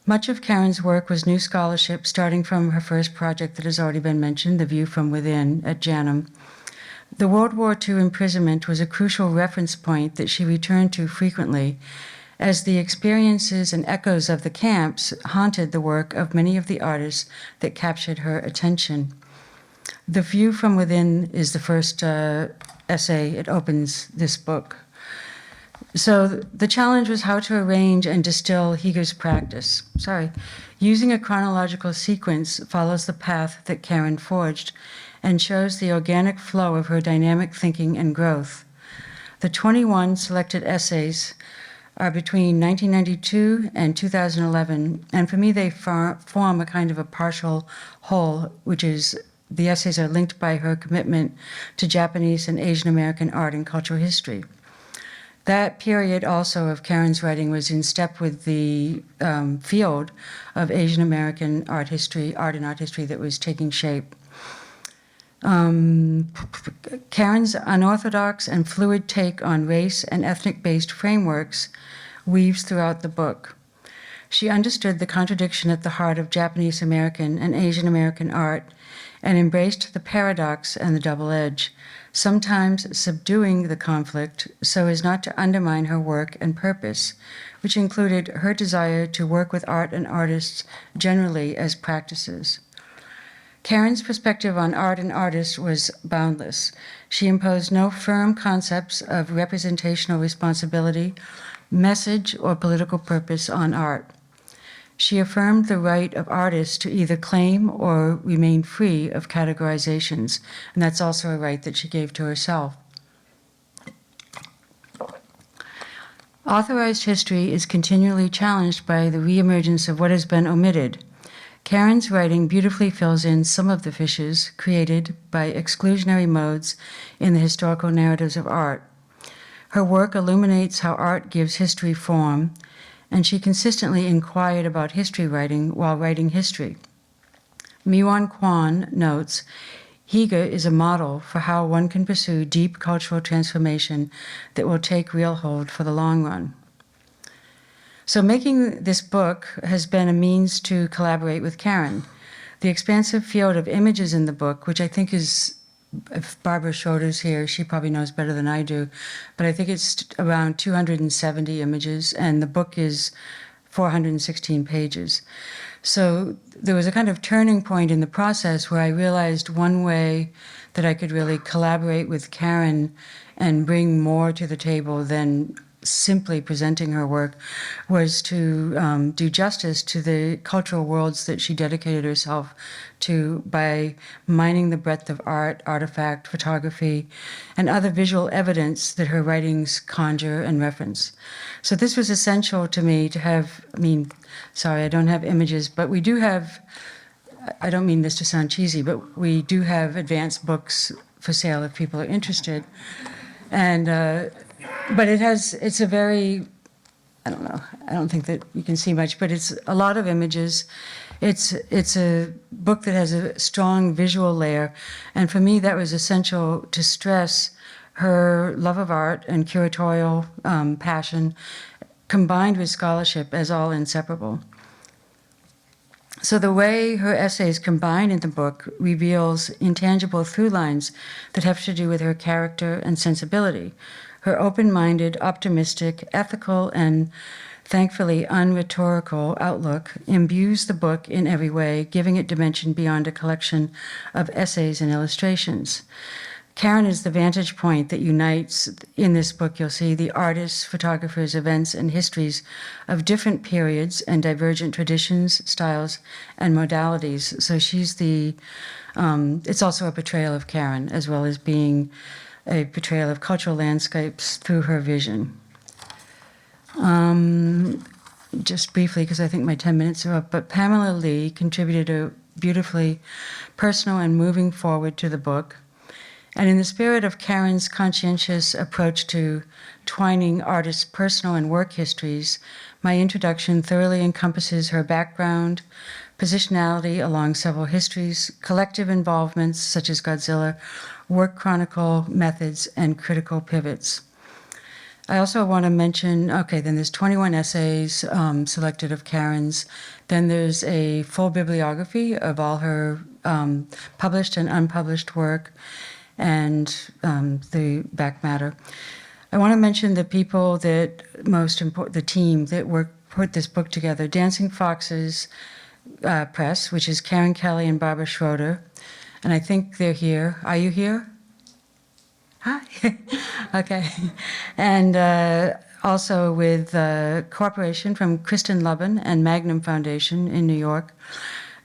Much of Karen's work was new scholarship, starting from her first project that has already been mentioned, The View from Within at JANM. The World War II imprisonment was a crucial reference point that she returned to frequently, as the experiences and echoes of the camps haunted the work of many of the artists that captured her attention. The View from Within is the first essay. It opens this book. So the challenge was how to arrange and distill Higa's practice. Using a chronological sequence follows the path that Karen forged and shows the organic flow of her dynamic thinking and growth. The 21 selected essays are between 1992 and 2011, and for me they form a kind of a partial whole, which is the essays are linked by her commitment to Japanese and Asian American art and cultural history. That period also of Karen's writing was in step with the field of Asian American art and art history that was taking shape. Karen's unorthodox and fluid take on race and ethnic-based frameworks weaves throughout the book. She understood the contradiction at the heart of Japanese American and Asian American art and embraced the paradox and the double edge. sometimes subduing the conflict so as not to undermine her work and purpose, which included her desire to work with art and artists generally as practices. Karen's perspective on art and artists was boundless. She imposed no firm concepts of representational responsibility, message, or political purpose on art. She affirmed the right of artists to either claim or remain free of categorizations, and that's also a right that she gave to herself. Authorized history is continually challenged by the reemergence of what has been omitted. Karen's writing beautifully fills in some of the fissures created by exclusionary modes in the historical narratives of art. Her work illuminates how art gives history form, and she consistently inquired about history writing while writing history. Miwon Kwon notes, Higa is a model for how one can pursue deep cultural transformation that will take real hold for the long run. So making this book has been a means to collaborate with Karen. The expansive field of images in the book, which I think is, if Barbara Schroeder's here, she probably knows better than I do, but I think it's around 270 images, and the book is 416 pages. So there was a kind of turning point in the process where I realized one way that I could really collaborate with Karen and bring more to the table than simply presenting her work was to do justice to the cultural worlds that she dedicated herself to by mining the breadth of art, artifact, photography, and other visual evidence that her writings conjure and reference. So this was essential to me to have, sorry, I don't have images, but we do have, I don't mean this to sound cheesy, but we do have advanced books for sale if people are interested. And but it's a very, I don't think that you can see much, but it's a lot of images. It's a book that has a strong visual layer. And for me, that was essential to stress her love of art and curatorial passion combined with scholarship as all inseparable. So the way her essays combine in the book reveals intangible through lines that have to do with her character and sensibility. Her open-minded, optimistic, ethical, and thankfully unrhetorical outlook imbues the book in every way, giving it dimension beyond a collection of essays and illustrations. Karen is the vantage point that unites, in this book you'll see, the artists, photographers, events, and histories of different periods and divergent traditions, styles, and modalities. So she's it's also a portrayal of Karen, as well as being a portrayal of cultural landscapes through her vision. Just briefly, because I think my 10 minutes are up, but Pamela Lee contributed a beautifully personal and moving forward to the book. And in the spirit of Karen's conscientious approach to twining artists' personal and work histories, my introduction thoroughly encompasses her background, positionality along several histories, collective involvements such as Godzilla, work chronicle methods, and critical pivots. I also want to mention, then there's 21 essays selected of Karen's. Then there's a full bibliography of all her published and unpublished work and the back matter. I want to mention the people that the team that put this book together. Dancing Foxes Press, which is Karen Kelly and Barbara Schroeder. And I think they're here. Are you here? Hi. Okay. And also with cooperation from Kristen Lubin and Magnum Foundation in New York.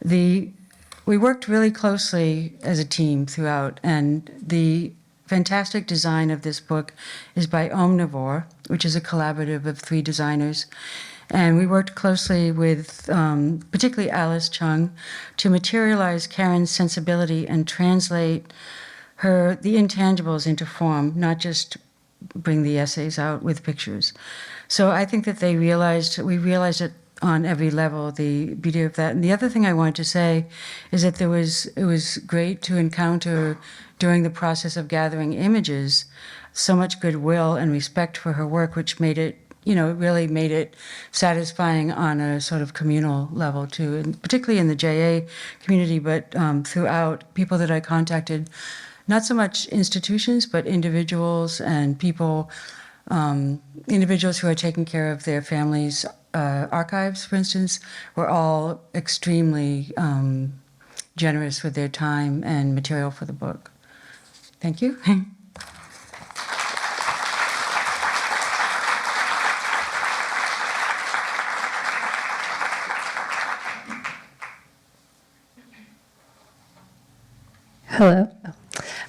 We worked really closely as a team throughout, and the fantastic design of this book is by Omnivore, which is a collaborative of 3 designers. And we worked closely with particularly Alice Chung to materialize Karen's sensibility and translate the intangibles into form, not just bring the essays out with pictures. So I think that we realized it on every level, the beauty of that. And the other thing I wanted to say is that it was great to encounter during the process of gathering images so much goodwill and respect for her work, which made it, really made it satisfying on a sort of communal level too, and particularly in the JA community, but throughout, people that I contacted not so much institutions, but individuals and people, individuals who are taking care of their families' archives, for instance, were all extremely generous with their time and material for the book. Thank you. Hello.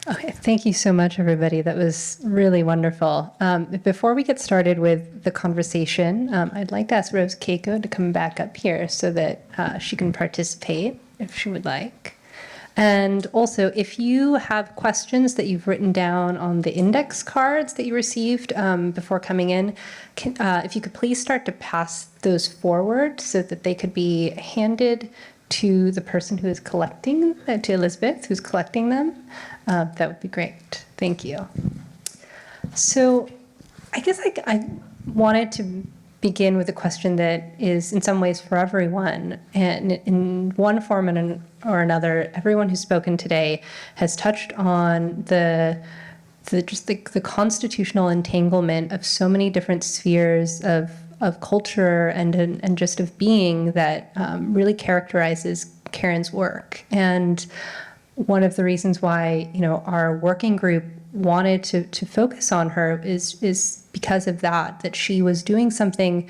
Okay, thank you so much, everybody. That was really wonderful. Before we get started with the conversation, I'd like to ask Rose Keiko to come back up here so that she can participate if she would like. And also, if you have questions that you've written down on the index cards that you received before coming in, if you could please start to pass those forward so that they could be handed to the person who is collecting, to Elizabeth, who's collecting them, that would be great. Thank you. So I guess I wanted to begin with a question that is in some ways for everyone. And in one form or another, everyone who's spoken today has touched on the constitutional entanglement of so many different spheres of culture and just of being that really characterizes Karen's work. And one of the reasons why our working group wanted to focus on her is because of that she was doing something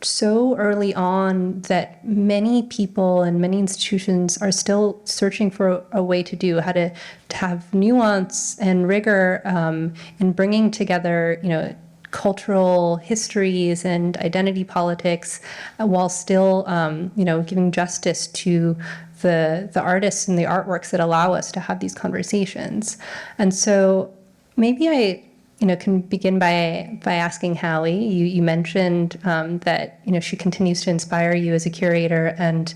so early on that many people and many institutions are still searching for a way to do, how to have nuance and rigor in bringing together cultural histories and identity politics, while still, giving justice to the artists and the artworks that allow us to have these conversations. And so, maybe I, can begin by asking Hallie. You mentioned that she continues to inspire you as a curator, and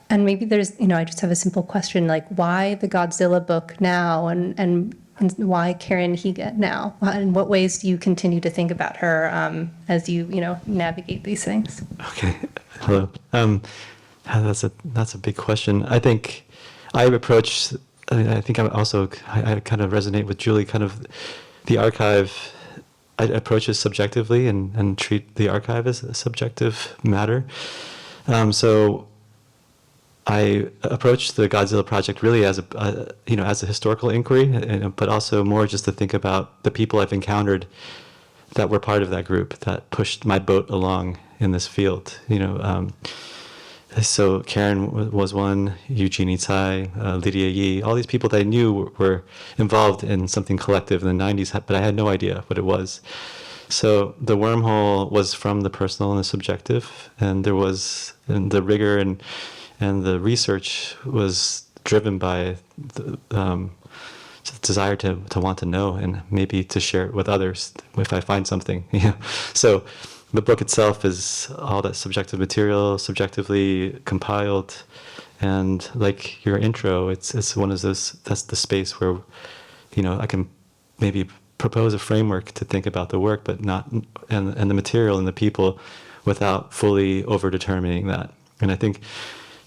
maybe there's I just have a simple question, like why the Godzilla book now, and why Karin Higa now? In what ways do you continue to think about her as you navigate these things? Okay. Hello. That's a big question. I think I approach. I think I kind of resonate with Julie. Kind of the archive. I approach it subjectively and treat the archive as a subjective matter. So I approached the Godzilla project really as a historical inquiry, but also more just to think about the people I've encountered that were part of that group that pushed my boat along in this field. So Karen was one, Eugenie Tsai, Lydia Yi, all these people that I knew were involved in something collective in the 90s, but I had no idea what it was. So the wormhole was from the personal and the subjective, and there was the rigor and the research was driven by the desire to want to know and maybe to share it with others if I find something. So the book itself is all that subjective material, subjectively compiled, and like your intro, it's one of those. That's the space where, I can maybe propose a framework to think about the work, but not and the material and the people, without fully over-determining that. And I think,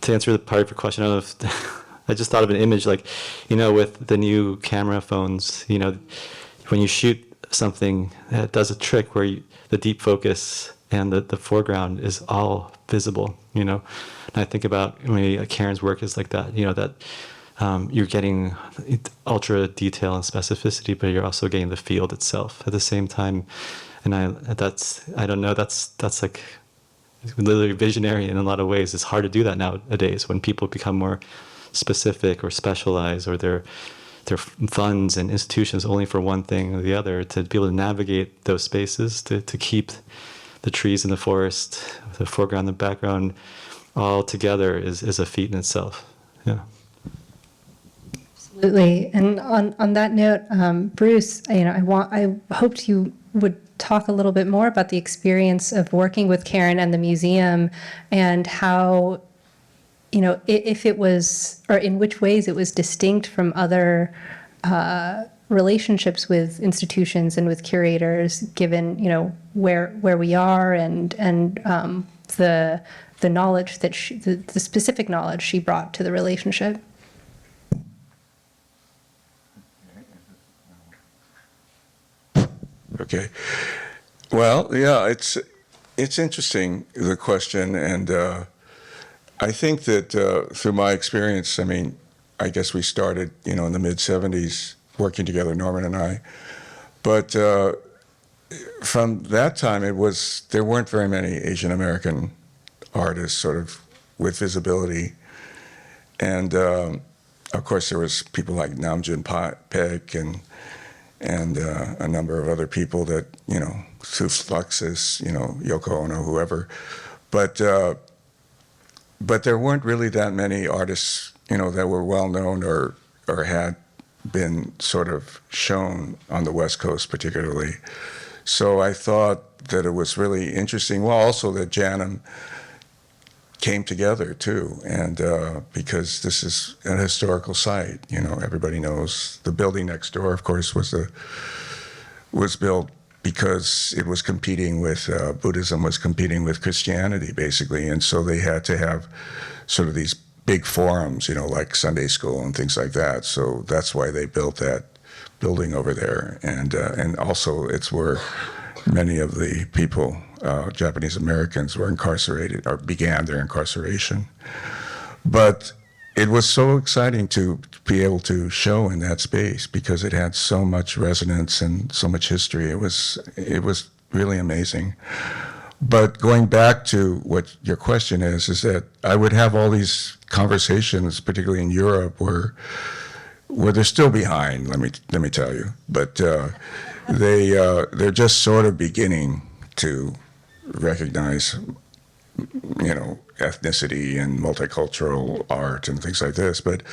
to answer the part of your question, I don't know if I just thought of an image, like, with the new camera phones, when you shoot something, it does a trick where the deep focus and the foreground is all visible, And I think about maybe Karen's work is like that, that you're getting ultra detail and specificity, but you're also getting the field itself at the same time. And that's like literally visionary in a lot of ways. It's hard to do that nowadays when people become more specific or specialized, or their funds and institutions only for one thing or the other. To be able to navigate those spaces, to keep the trees in the forest, the foreground, the background, all together is a feat in itself. Yeah. Absolutely. And on that note, Bruce, I hoped you would talk a little bit more about the experience of working with Karen and the museum, and how, if it was, or in which ways it was distinct from other relationships with institutions and with curators, given where we are and the knowledge that the specific knowledge she brought to the relationship. Okay. Well, yeah, it's interesting, the question, and I think that through my experience, I mean, I guess we started, in the mid-'70s working together, Norman and I, but from that time, there weren't very many Asian American artists sort of with visibility, and of course there was people like Namjoon Paik and a number of other people that, through Fluxus, Yoko Ono, whoever. But there weren't really that many artists, that were well known or had been sort of shown on the West Coast particularly. So I thought that it was really interesting. Well, also that JANM came together too, and because this is an historical site, everybody knows the building next door, of course, was built because it was competing with Buddhism was competing with Christianity basically, and so they had to have sort of these big forums, like Sunday school and things like that. So that's why they built that building over there, and also it's where many of the people, Japanese Americans, were incarcerated or began their incarceration. But it was so exciting to be able to show in that space because it had so much resonance and so much history. It was really amazing. But going back to what your question is that I would have all these conversations, particularly in Europe, where they're still behind. Let me tell you, but they're just sort of beginning to recognize, ethnicity and multicultural art and things like this. But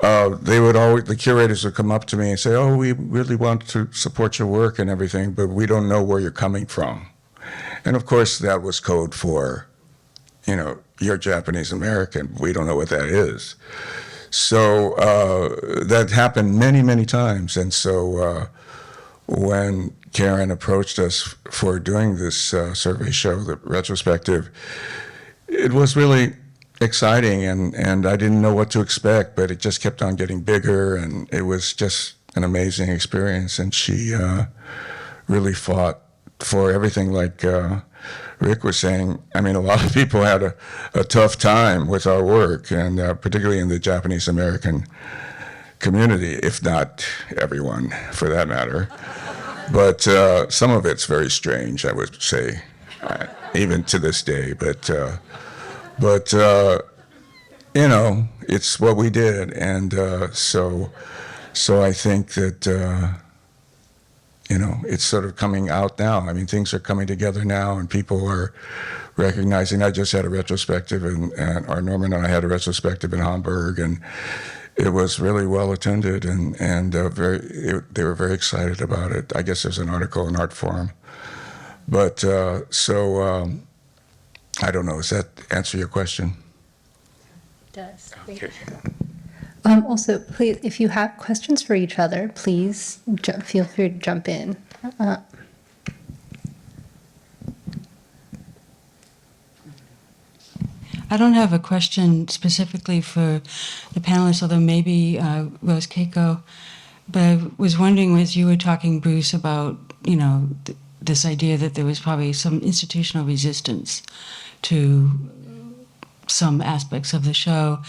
the curators would come up to me and say, "Oh, we really want to support your work and everything, but we don't know where you're coming from." And of course, that was code for, you're Japanese American. We don't know what that is. So that happened many, many times. And so when Karen approached us for doing this survey show, the retrospective, it was really exciting, and I didn't know what to expect, but it just kept on getting bigger, and it was just an amazing experience. And she really fought for everything, like Rick was saying. I mean, a lot of people had a tough time with our work, and particularly in the Japanese American community, if not everyone, for that matter. But some of it's very strange, I would say, even to this day. But it's what we did, and so I think that it's sort of coming out now. I mean, things are coming together now, and people are recognizing. I just had a retrospective, or Norman and I had a retrospective in Hamburg, and it was really well attended, and they were very excited about it. I guess there's an article in Art Forum. But I don't know. Does that answer your question? It does. Okay. Also, please, if you have questions for each other, please feel free to jump in. I don't have a question specifically for the panelists, although maybe Rose Keiko. But I was wondering, as you were talking, Bruce, about this idea that there was probably some institutional resistance to some aspects of the show.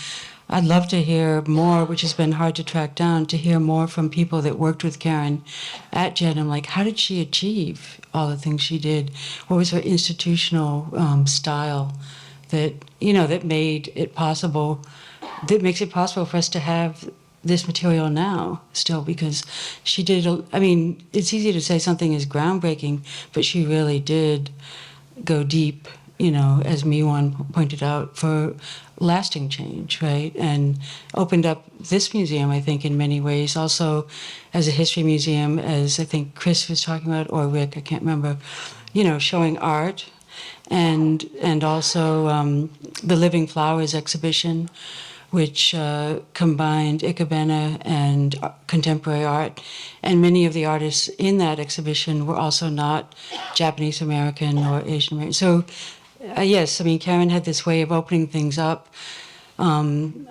I'd love to hear more, which has been hard to track down, to hear more from people that worked with Karen at JANM. Like, how did she achieve all the things she did? What was her institutional style that that made it possible, that makes it possible for us to have this material now still? Because she did, it's easy to say something is groundbreaking, but she really did go deep, as Miwon pointed out, for lasting change, right? And opened up this museum, I think, in many ways, also as a history museum, as I think Chris was talking about, or Rick, I can't remember, showing art, and also the Living Flowers exhibition, which combined ikebana and contemporary art. And many of the artists in that exhibition were also not Japanese American or Asian American. So yes, Karen had this way of opening things up. And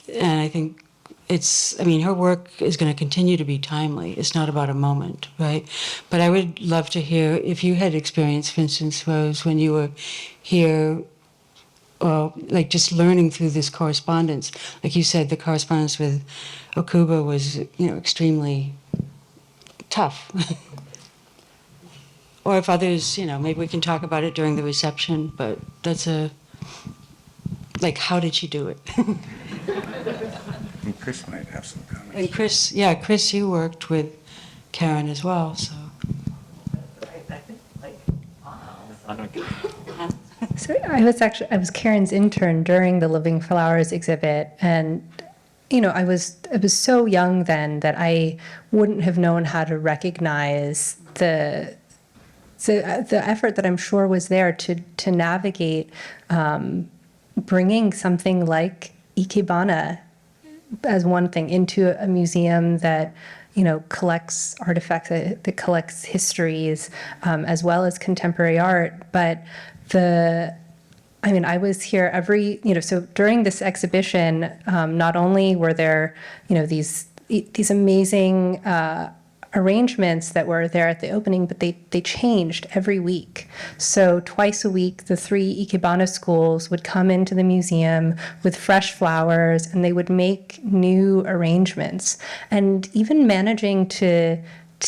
I think I mean, her work is going to continue to be timely. It's not about a moment, right? But I would love to hear if you had experience, for instance, Rose, when you were here, like just learning through this correspondence. Like you said, the correspondence with Okuba was, extremely tough. Or if others, maybe we can talk about it during the reception, but like, how did she do it? And Chris might have some comments. And Chris, you worked with Karen as well, so. So I was Karen's intern during the Living Flowers exhibit, and I was so young then that I wouldn't have known how to recognize the effort that I'm sure was there to navigate bringing something like Ikebana as one thing into a museum that collects artifacts, that collects histories, as well as contemporary art. But I was here so during this exhibition, not only were there, these amazing arrangements that were there at the opening, but they changed every week. So twice a week, the 3 Ikebana schools would come into the museum with fresh flowers, and they would make new arrangements. And even managing to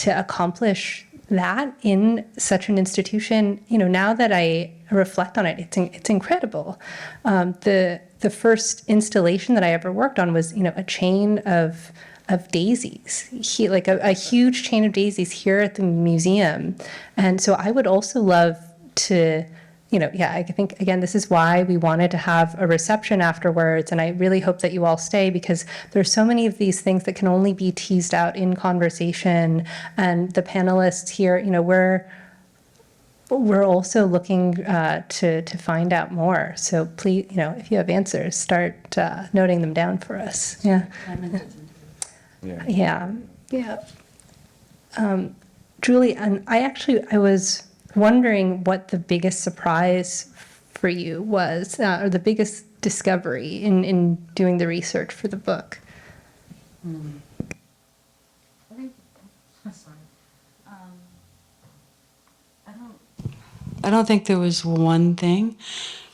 accomplish that in such an institution, now that I reflect on it, it's incredible. The first installation that I ever worked on was, a chain of daisies, like a huge chain of daisies here at the museum. And so I would also love to, I think, again, this is why we wanted to have a reception afterwards. And I really hope that you all stay, because there's so many of these things that can only be teased out in conversation. And the panelists here, we're also looking to find out more. So please, if you have answers, start noting them down for us. Yeah. Yeah. Julie, and I was wondering what the biggest surprise for you was, or the biggest discovery in doing the research for the book. I don't think there was one thing.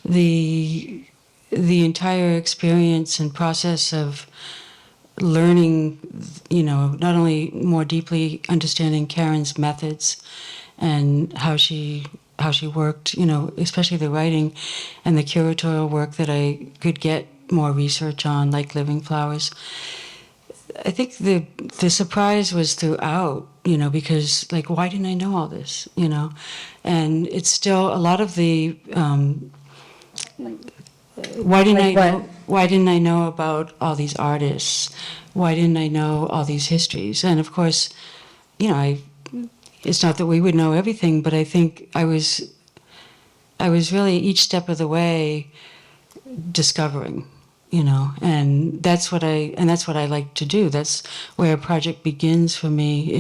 The entire experience and process of learning, not only more deeply understanding Karen's methods and how she worked, especially the writing and the curatorial work that I could get more research on, like Living Flowers. I think the surprise was throughout, because why didn't I know all this, And it's still a lot of the why didn't I know about all these artists? Why didn't I know all these histories? And of course, it's not that we would know everything, but I think I was really each step of the way discovering, and that's what I like to do. That's where a project begins for me,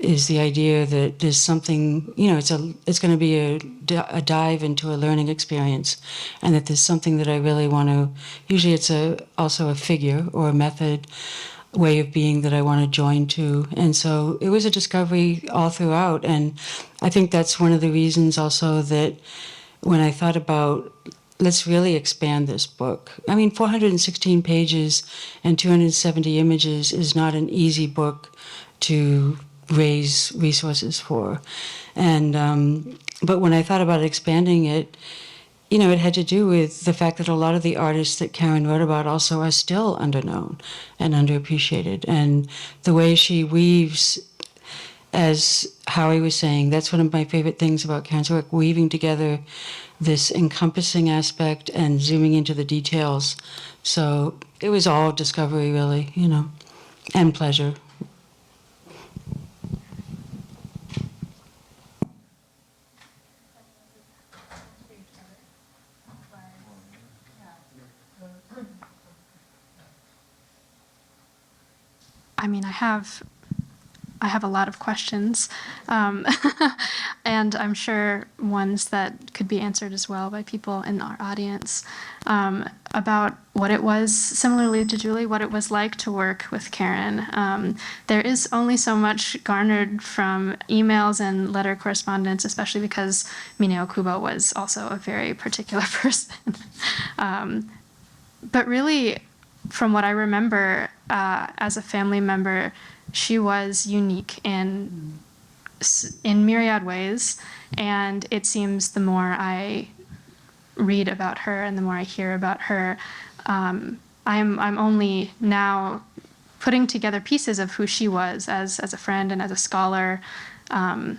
is the idea that there's something, it's going to be a dive into a learning experience, and that there's something that I really want to, usually it's also a figure or a method, way of being that I want to join to. And so it was a discovery all throughout. And I think that's one of the reasons also that when I thought about, let's really expand this book. 416 pages and 270 images is not an easy book to raise resources for. And but when I thought about expanding it, it had to do with the fact that a lot of the artists that Karen wrote about also are still underknown and underappreciated. And the way she weaves, as Howie was saying, that's one of my favorite things about Karen's work, weaving together this encompassing aspect and zooming into the details. So it was all discovery, really, and pleasure. I have I have a lot of questions, and I'm sure ones that could be answered as well by people in our audience, about what it was, similarly to Julie, what it was like to work with Karen. There is only so much garnered from emails and letter correspondence, especially because Mineo Kubo was also a very particular person. But really, from what I remember, as a family member, she was unique in myriad ways, and it seems the more I read about her and the more I hear about her, I'm only now putting together pieces of who she was as a friend and as a scholar. And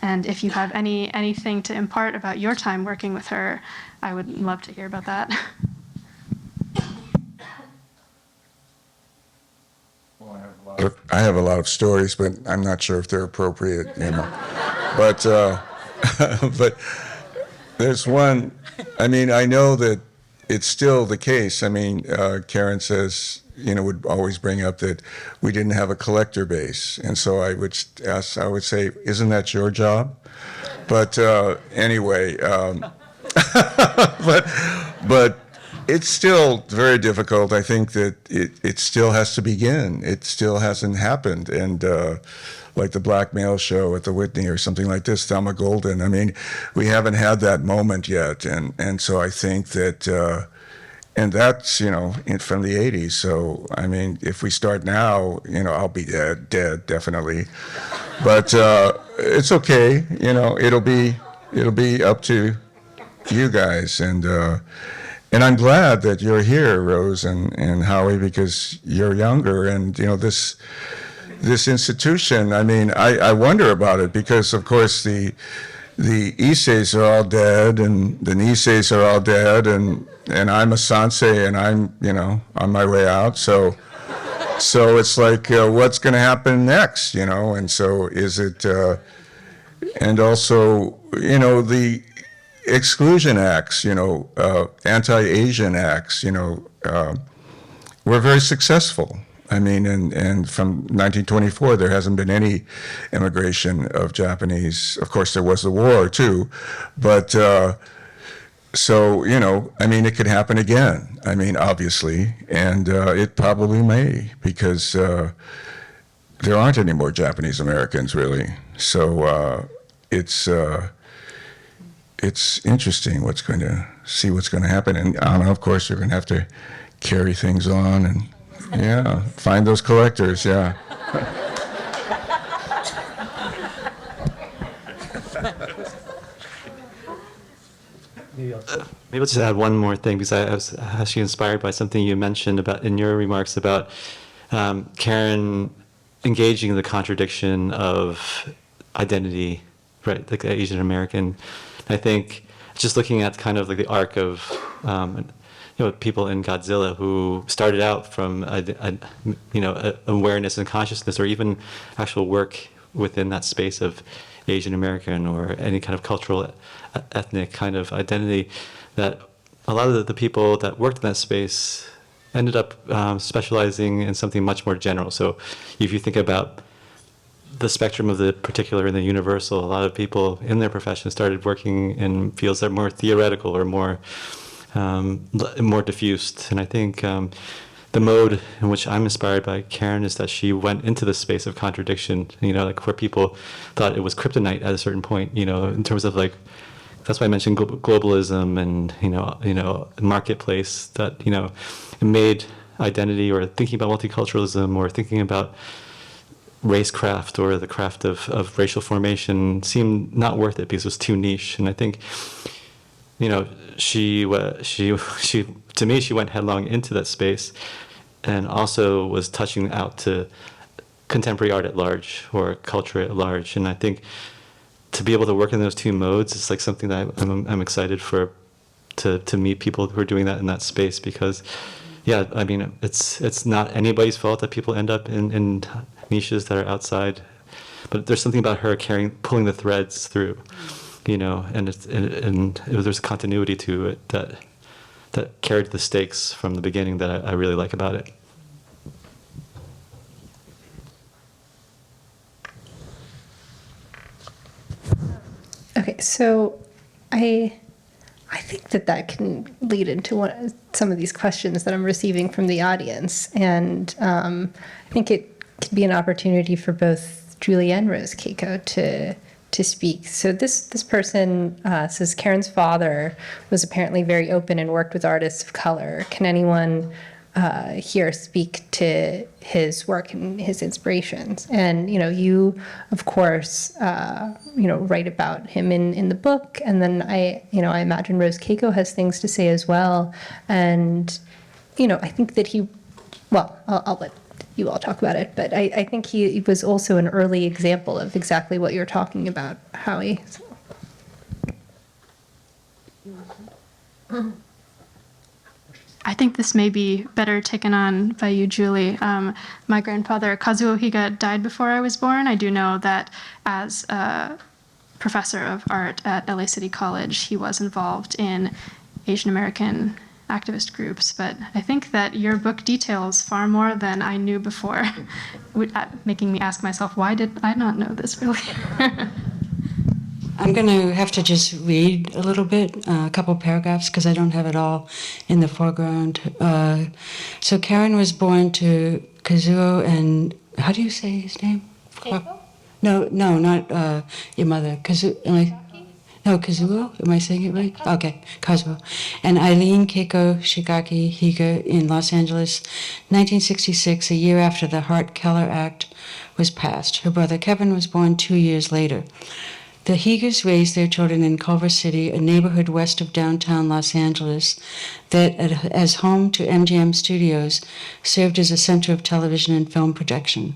if you have anything to impart about your time working with her, I would love to hear about that. I have a lot of stories, but I'm not sure if they're appropriate, you know. But but there's one. I mean, I know that it's still the case. I mean, Karen says, you know, would always bring up that we didn't have a collector base, and so I would say, isn't that your job? But anyway, but it's still very difficult. I think that it still has to begin. It still hasn't happened. And like the blackmail show at the Whitney or something like this, Thelma Golden, I mean, we haven't had that moment yet. And so I think that, and that's, you know, from the 80s. So, I mean, if we start now, you know, I'll be dead, definitely. But it's okay. You know, it'll be up to you guys. And I'm glad that you're here, Rose and Howie, because you're younger, and you know this institution. I mean, I wonder about it because, of course, the Iseis are all dead, and the Niseis are all dead, and I'm a Sansei, and I'm, you know, on my way out. So it's like, what's going to happen next, you know? And so is it, and also, you know, the exclusion acts, you know, anti-Asian acts, you know, were very successful. I mean, and from 1924, there hasn't been any immigration of Japanese. Of course, there was the war too, but so, you know, I mean, it could happen again. I mean, obviously, and it probably may, because there aren't any more Japanese Americans, really. So it's interesting what's going to happen. And Anna, of course, you're going to have to carry things on and, yeah, find those collectors, yeah. Maybe I'll just add one more thing, because I was actually inspired by something you mentioned about in your remarks about Karen engaging in the contradiction of identity, right, like Asian American. I think just looking at kind of like the arc of you know, people in Godzilla who started out from you know, awareness and consciousness, or even actual work within that space of Asian American or any kind of cultural, ethnic kind of identity, that a lot of the people that worked in that space ended up specializing in something much more general. So if you think about the spectrum of the particular and the universal, a lot of people in their profession started working in fields that are more theoretical or more diffused. And I think the mode in which I'm inspired by Karen is that she went into the space of contradiction, you know, like where people thought it was kryptonite at a certain point, you know, in terms of like, that's why I mentioned globalism and, you know, marketplace, that, you know, it made identity or thinking about multiculturalism or thinking about racecraft or the craft of racial formation seemed not worth it because it was too niche. And I think, you know, she to me, she went headlong into that space, and also was touching out to contemporary art at large or culture at large. And I think to be able to work in those two modes, it's like something that I'm excited for, to meet people who are doing that in that space, because, yeah, I mean, it's not anybody's fault that people end up in niches that are outside, but there's something about her pulling the threads through, you know, and there's a continuity to it that carried the stakes from the beginning that I really like about it. Right. So I think that can lead into some of these questions that I'm receiving from the audience. And I think it could be an opportunity for both Julie and Rose Keiko to speak. So this person says Karen's father was apparently very open and worked with artists of color. Can anyone here speak to his work and his inspirations? And you of course write about him in the book, and then I imagine Rose Keiko has things to say as well. And I think that I'll let you all talk about it, but I think he was also an early example of exactly what you're talking about, Howie. I think this may be better taken on by you, Julie. My grandfather, Kazuo Higa, died before I was born. I do know that as a professor of art at LA City College, he was involved in Asian American activist groups, but I think that your book details far more than I knew before, making me ask myself, why did I not know this really? I'm going to have to just read a little bit, a couple paragraphs, because I don't have it all in the foreground. So Karen was born to Kazuo and, how do you say his name? Keiko? No, not your mother. No, Kazuo? Am I saying it right? Okay, Kazuo. And Eileen Keiko Shigaki Higa in Los Angeles, 1966, a year after the Hart-Keller Act was passed. Her brother Kevin was born 2 years later. The Higas raised their children in Culver City, a neighborhood west of downtown Los Angeles that, as home to MGM Studios, served as a center of television and film production.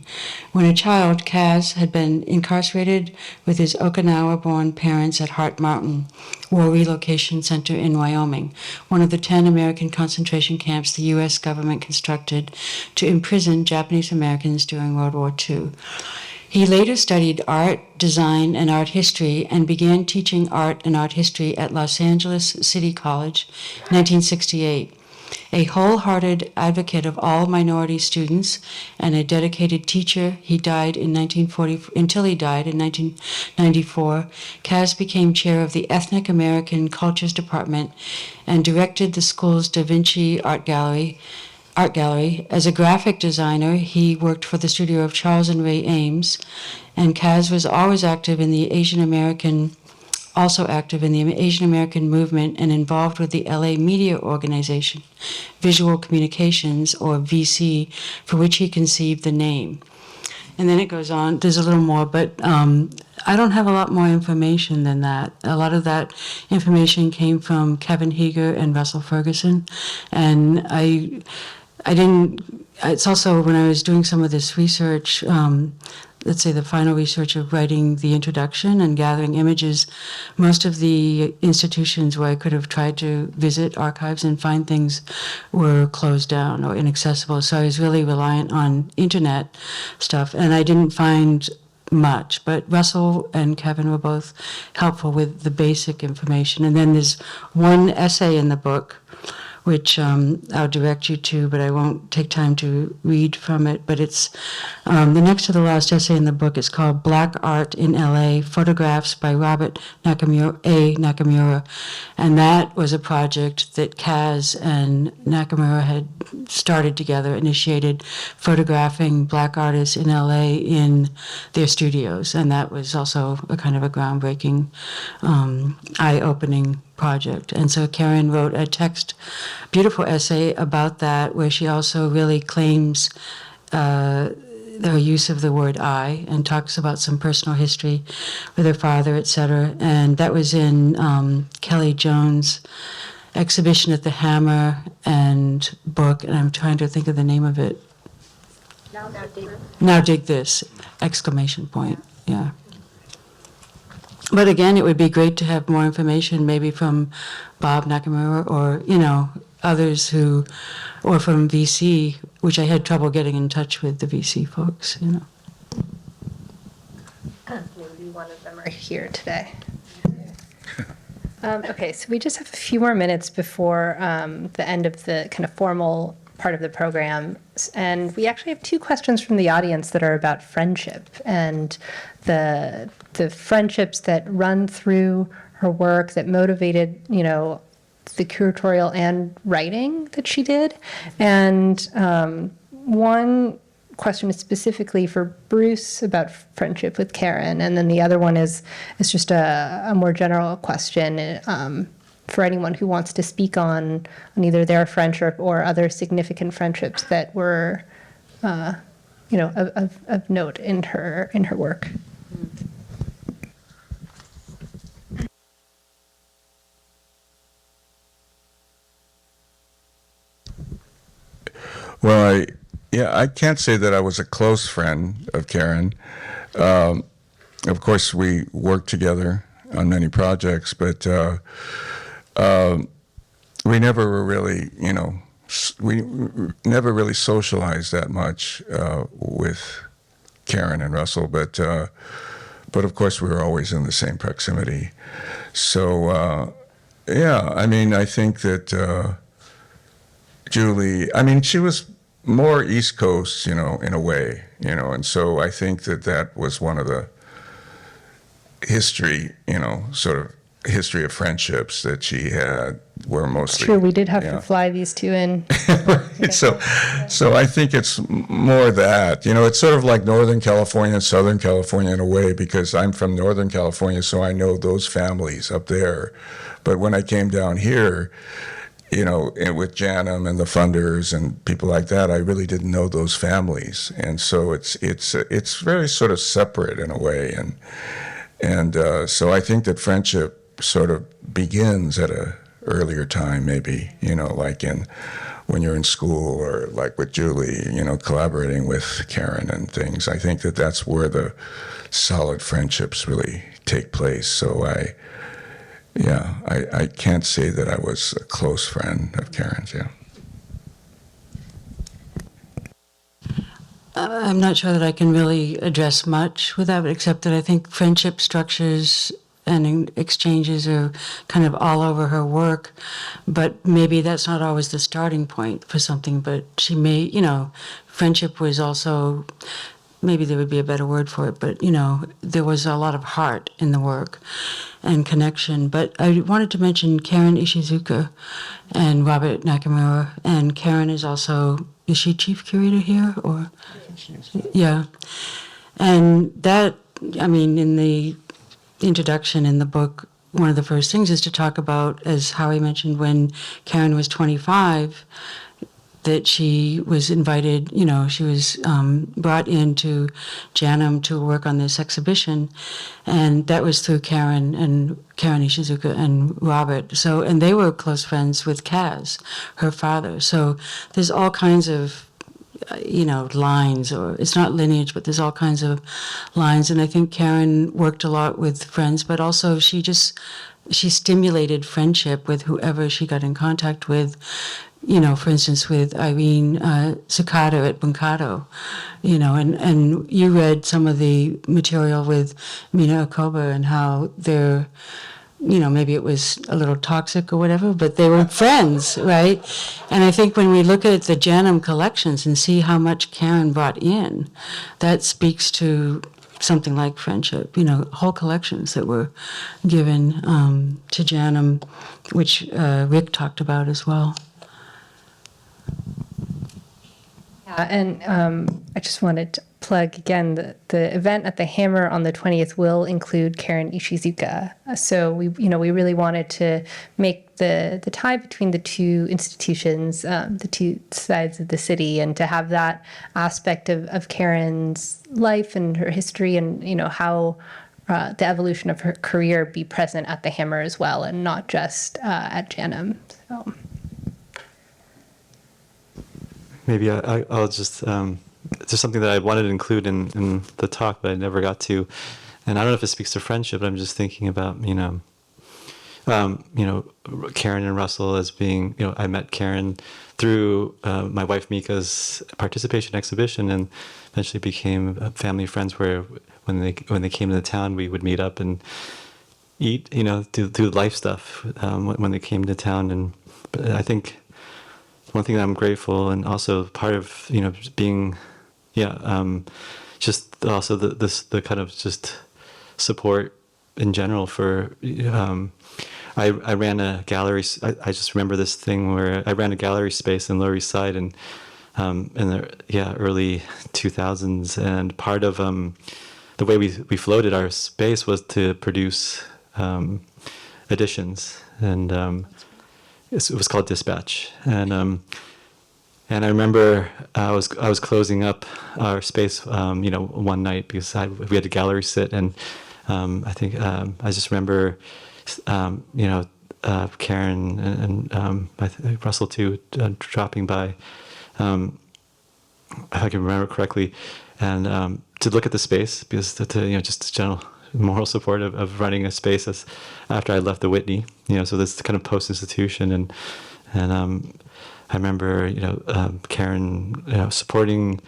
When a child, Kaz had been incarcerated with his Okinawa-born parents at Hart Mountain War Relocation Center in Wyoming, one of the 10 American concentration camps the U.S. government constructed to imprison Japanese Americans during World War II. He later studied art, design, and art history and began teaching art and art history at Los Angeles City College, 1968. A wholehearted advocate of all minority students and a dedicated teacher, until he died in 1994. Kaz became chair of the Ethnic American Cultures Department and directed the school's Da Vinci Art Gallery. As a graphic designer, he worked for the studio of Charles and Ray Ames, and Kaz was always active in the Asian American movement and involved with the LA media organization, Visual Communications, or VC, for which he conceived the name. And then it goes on, there's a little more, but I don't have a lot more information than that. A lot of that information came from Kevin Higa and Russell Ferguson, and it's also when I was doing some of this research, let's say the final research of writing the introduction and gathering images, most of the institutions where I could have tried to visit archives and find things were closed down or inaccessible. So I was really reliant on internet stuff, and I didn't find much, but Russell and Kevin were both helpful with the basic information. And then there's one essay in the book which I'll direct you to, but I won't take time to read from it. But it's the next to the last essay in the book. It's called Black Art in LA, Photographs by Robert Nakamura. And that was a project that Kaz and Nakamura had started together, initiated photographing Black artists in LA in their studios. And that was also a kind of a groundbreaking, eye-opening project. And so Karen wrote a beautiful essay about that, where she also really claims her use of the word I and talks about some personal history with her father, etc. And that was in Kelly Jones' exhibition at the Hammer and book, and I'm trying to think of the name of it. Now dig this! Exclamation point. Yeah. But again, it would be great to have more information, maybe from Bob Nakamura or, others or from VC, which I had trouble getting in touch with the VC folks, Maybe one of them are here today. Okay, so we just have a few more minutes before the end of the kind of formal part of the program. And we actually have two questions from the audience that are about friendship and the friendships that run through her work that motivated, the curatorial and writing that she did. And one question is specifically for Bruce about friendship with Karen, and then the other one is just a more general question for anyone who wants to speak on either their friendship or other significant friendships that were, of note in her work. Well, I can't say that I was a close friend of Karen. Of course, we worked together on many projects, but we never were really, we never really socialized that much with Karen and Russell. But of course, we were always in the same proximity. So, I think that Julie, she was more East Coast, in a way, and so I think that was one of the history, sort of history of friendships that she had were mostly. True, we did have to fly these two in. Right. So I think it's more that, it's sort of like Northern California and Southern California in a way, because I'm from Northern California, so I know those families up there. But when I came down here, and with JANM and the funders and people like that, I really didn't know those families, and so it's very sort of separate in a way, and so I think that friendship sort of begins at a earlier time, maybe, like when you're in school, or like with Julie, collaborating with Karen and things. I think that that's where the solid friendships really take place. So I can't say that I was a close friend of Karen's, I'm not sure that I can really address much with that, except that I think friendship structures and exchanges are kind of all over her work, but maybe that's not always the starting point for something. But she may, friendship was also, maybe there would be a better word for it, but, there was a lot of heart in the work and connection. But I wanted to mention Karen Ishizuka and Robert Nakamura, and Karen is also, is she chief curator here, or? Yeah. And that, in the introduction in the book, one of the first things is to talk about, as Howie mentioned, when Karen was 25, that she was invited, she was brought into JANM to work on this exhibition, and that was through Karen Ishizuka and Robert. So, and they were close friends with Kaz, her father. So there's all kinds of lines, or it's not lineage, but there's all kinds of lines. And I think Karen worked a lot with friends, but also she stimulated friendship with whoever she got in contact with. For instance, with Irene Sakata at Bunkato, and you read some of the material with Mina Okoba and how they're, maybe it was a little toxic or whatever, but they were friends, right? And I think when we look at the JANM collections and see how much Karen brought in, that speaks to something like friendship, whole collections that were given to JANM, which Rick talked about as well. And I just wanted to plug again the event at the Hammer on the 20th will include Karen Ishizuka. So we really wanted to make the tie between the two institutions, the two sides of the city, and to have that aspect of Karen's life and her history, and how the evolution of her career be present at the Hammer as well, and not just at JANM. So. Maybe I'll just, there's something that I wanted to include in the talk, but I never got to. And I don't know if it speaks to friendship, but I'm just thinking about, Karen and Russell as being, I met Karen through my wife Mika's participation exhibition, and eventually became family friends, where when they came to the town, we would meet up and eat, do life stuff when they came to town. And I think, one thing that I'm grateful, and also part of being, just also the kind of just support in general for. I ran a gallery. I just remember this thing where I ran a gallery space in Lower East Side, and in the early 2000s, and part of the way we floated our space was to produce editions, and it was called Dispatch, and I remember I was closing up our space, one night because we had a gallery sit, and I think I just remember, Karen and I think Russell too, dropping by, if I can remember correctly, and to look at the space, because to just general moral support of running a space as after I left the Whitney, so this kind of post-institution, and I remember Karen supporting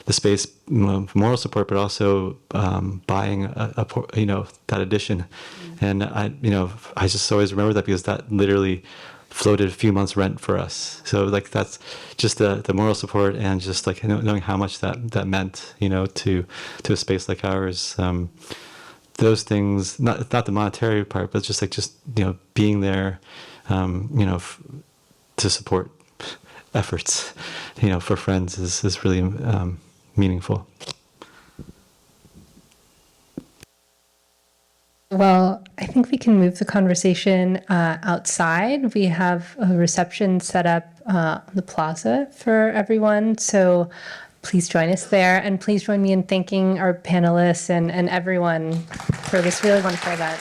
the space, moral support, but also buying that edition, and I just always remember that because that literally floated a few months' rent for us. So like that's just the moral support, and just like knowing how much that meant to a space like ours. Those things, not the monetary part, but just being there, to support efforts, for friends is really meaningful. Well, I think we can move the conversation outside. We have a reception set up on the plaza for everyone, so please join us there, and please join me in thanking our panelists and everyone for this really wonderful event.